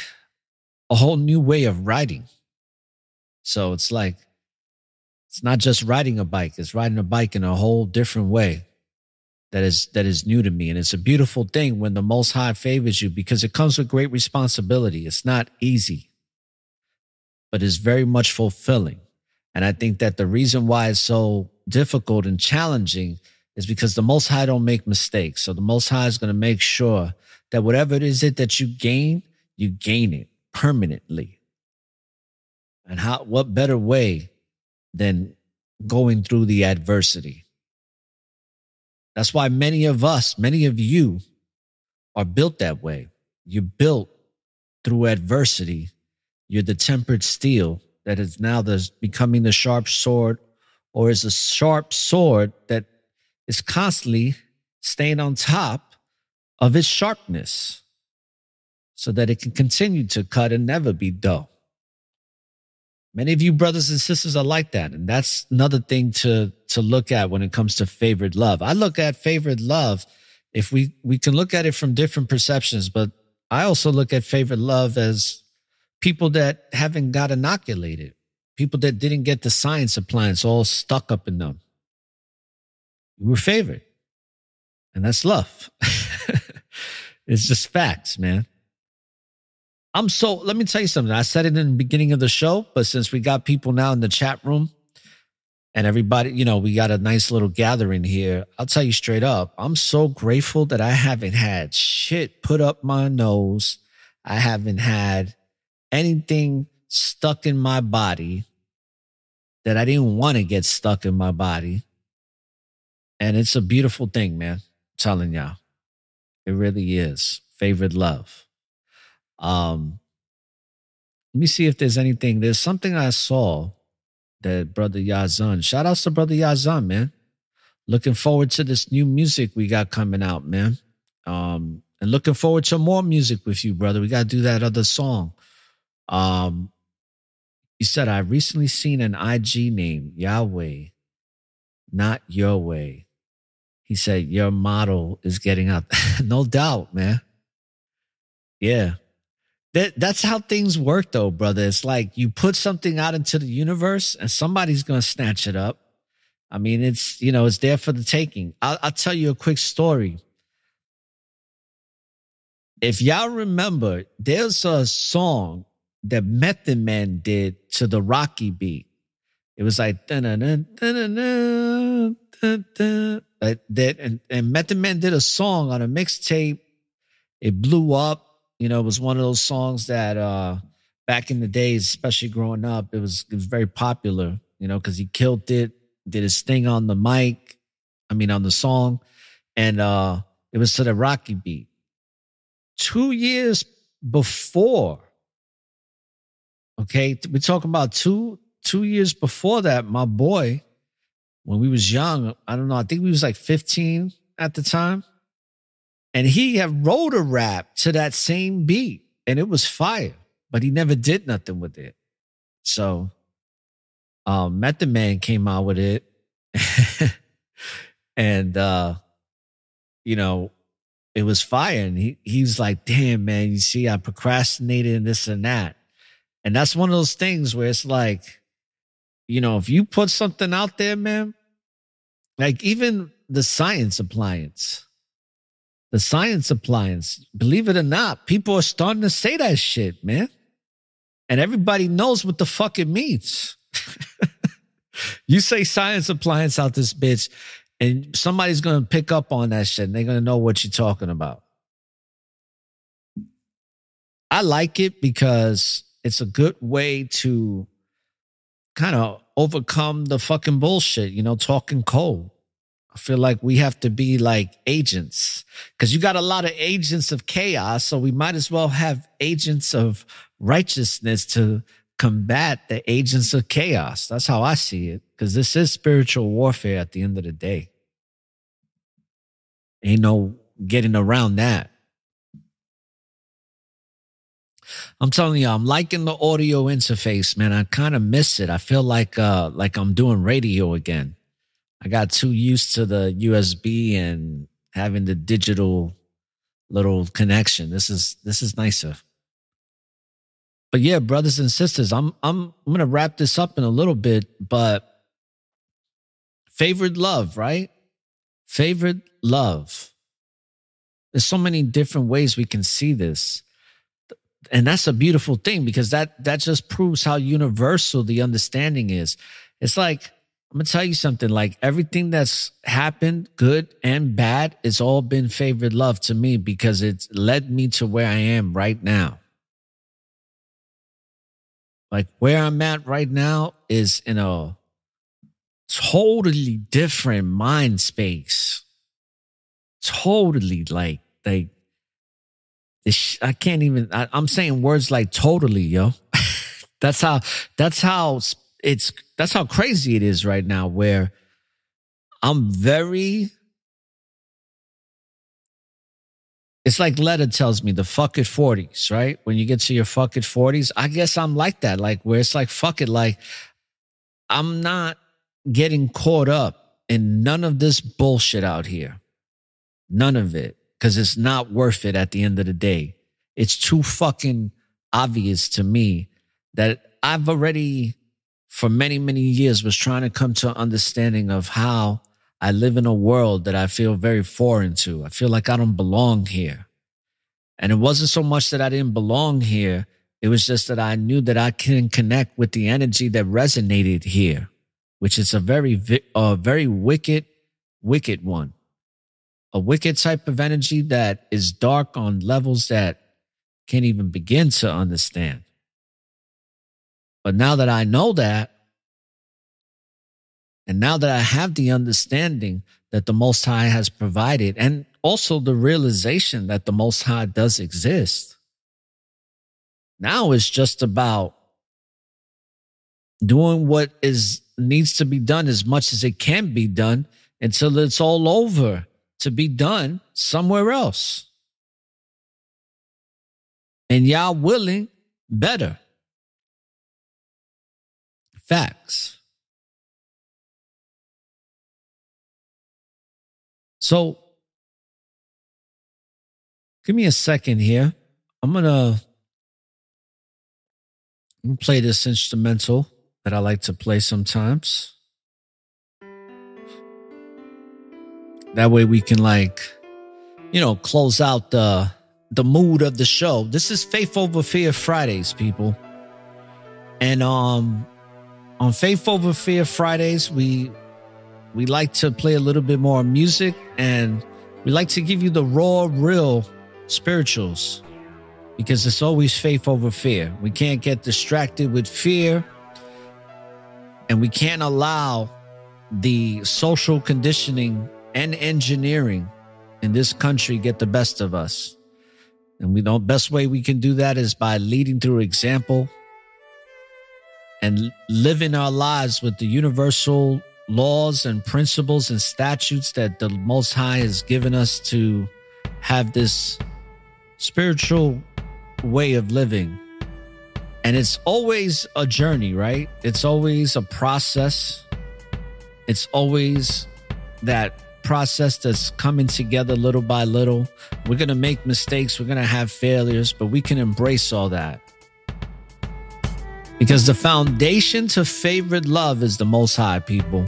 a whole new way of riding. So it's like, it's not just riding a bike. It's riding a bike in a whole different way that is new to me. And it's a beautiful thing when the Most High favors you, because it comes with great responsibility. It's not easy, but it's very much fulfilling. And I think that the reason why it's so difficult and challenging is because the Most High don't make mistakes. So the Most High is going to make sure that whatever it is that you gain it permanently. And what better way than going through the adversity? That's why many of you are built that way. You're built through adversity. You're the tempered steel that is now becoming the sharp sword, or is a sharp sword that is constantly staying on top of its sharpness so that it can continue to cut and never be dull. Many of you brothers and sisters are like that. And that's another thing to look at when it comes to favored love. I look at favored love, if we can look at it from different perceptions, but I also look at favored love as people that haven't got inoculated, people that didn't get the science appliance all stuck up in them. You were favored. And that's love. It's just facts, man. Let me tell you something. I said it in the beginning of the show, but since we got people now in the chat room and everybody, we got a nice little gathering here. I'll tell you straight up. I'm so grateful that I haven't had shit put up my nose. I haven't had anything stuck in my body that I didn't want to get stuck in my body. And it's a beautiful thing, man. I'm telling y'all. It really is. Favored love. Let me see if there's anything. There's something I saw that Brother Yazan. Shout outs to Brother Yazan, man. Looking forward to this new music we got coming out, man. And looking forward to more music with you, brother. We got to do that other song. You said, I recently seen an IG name, Yahweh, not your way. He said, your model is getting out. No doubt, man. Yeah. That's how things work, though, brother. It's like you put something out into the universe and somebody's going to snatch it up. I mean, it's there for the taking. I'll tell you a quick story. If y'all remember, there's a song that Method Man did to the Rocky beat. It was like, and Method Man did a song on a mixtape. It blew up. It was one of those songs that back in the days, especially growing up, it was very popular, because he killed it, did his thing on the mic, on the song, and it was to the Rocky beat. 2 years before, okay, we're talking about two years before that, my boy, when we was young, I don't know, I think we was like 15 at the time. And he had wrote a rap to that same beat and it was fire, but he never did nothing with it. So, Method Man came out with it and, it was fire. And he's like, damn, man, you see, I procrastinated and this and that. And that's one of those things where it's like, if you put something out there, man, like even the science appliance, believe it or not, people are starting to say that shit, man. And everybody knows what the fuck it means. You say science appliance out this bitch, and somebody's going to pick up on that shit, and they're going to know what you're talking about. I like it because it's a good way to kind of overcome the fucking bullshit, talking cold. I feel like we have to be like agents because you got a lot of agents of chaos. So we might as well have agents of righteousness to combat the agents of chaos. That's how I see it, because this is spiritual warfare at the end of the day. Ain't no getting around that. I'm telling you, I'm liking the audio interface, man. I kind of miss it. I feel like I'm doing radio again. I got too used to the USB and having the digital little connection. This is nicer. But yeah, brothers and sisters, I'm going to wrap this up in a little bit, but favored love, right? Favored love. There's so many different ways we can see this. And that's a beautiful thing, because that just proves how universal the understanding is. It's like, I'm going to tell you something, like everything that's happened, good and bad, it's all been favored love to me, because it's led me to where I am right now. Like where I'm at right now is in a totally different mind space. Totally like I can't even, I'm saying words like totally, yo. That's how crazy it is right now, where I'm very It's like Letta tells me, the fuck it 40s, right? When you get to your fuck it 40s, I guess I'm like that, like where it's like, fuck it, like I'm not getting caught up in none of this bullshit out here. None of it, because it's not worth it at the end of the day. It's too fucking obvious to me that I've already, for many, many years, was trying to come to an understanding of how I live in a world that I feel very foreign to. I feel like I don't belong here. And it wasn't so much that I didn't belong here. It was just that I knew that I can connect with the energy that resonated here, which is a very wicked one. A wicked type of energy that is dark on levels that can't even begin to understand. But now that I know that, and now that I have the understanding that the Most High has provided, and also the realization that the Most High does exist, now it's just about doing what needs to be done as much as it can be done until it's all over to be done somewhere else. And y'all willing, better. Facts. So, give me a second here. I'm gonna play this instrumental that I like to play sometimes. That way we can close out the mood of the show. This is Faith Over Fear Fridays, people. And on Faith Over Fear Fridays, we like to play a little bit more music, and we like to give you the raw, real spirituals, because it's always faith over fear. We can't get distracted with fear, and we can't allow the social conditioning and engineering in this country get the best of us. And we know the best way we can do that is by leading through example and living our lives with the universal laws and principles and statutes that the Most High has given us to have this spiritual way of living. And it's always a journey, right? It's always a process. It's always that process that's coming together little by little. We're going to make mistakes. We're going to have failures, but we can embrace all that. Because the foundation to favored love is the Most High, people.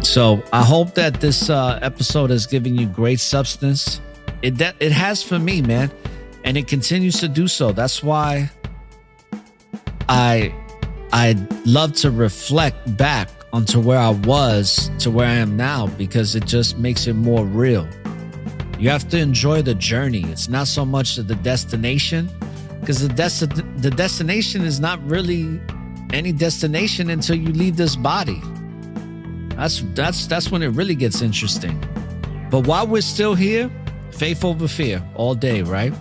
So I hope that this episode has given you great substance. It has for me, man. And it continues to do so. That's why I love to reflect back onto where I was to where I am now, because it just makes it more real. You have to enjoy the journey. It's not so much the destination, because the destination is not really any destination until you leave this body. That's when it really gets interesting. But while we're still here, faith over fear all day, right?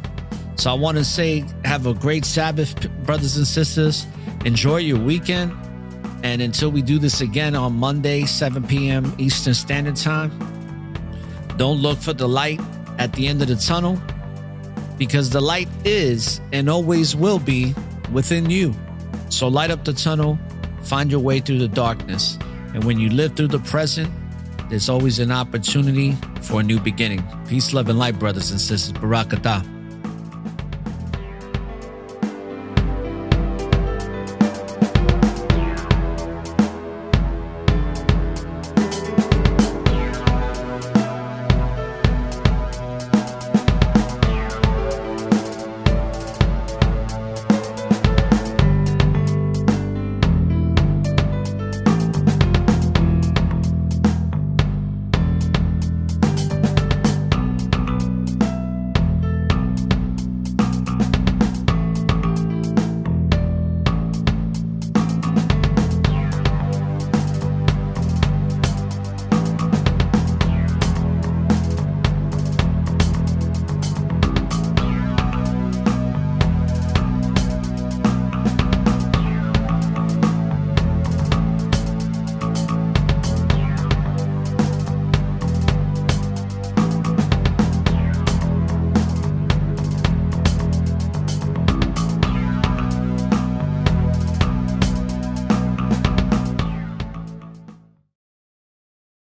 So I want to say, have a great Sabbath, brothers and sisters. Enjoy your weekend. And until we do this again on Monday, 7 p.m. Eastern Standard Time, don't look for the light at the end of the tunnel, because the light is and always will be within you. So light up the tunnel, find your way through the darkness. And when you live through the present, there's always an opportunity for a new beginning. Peace, love, and light, brothers and sisters. Barakatah.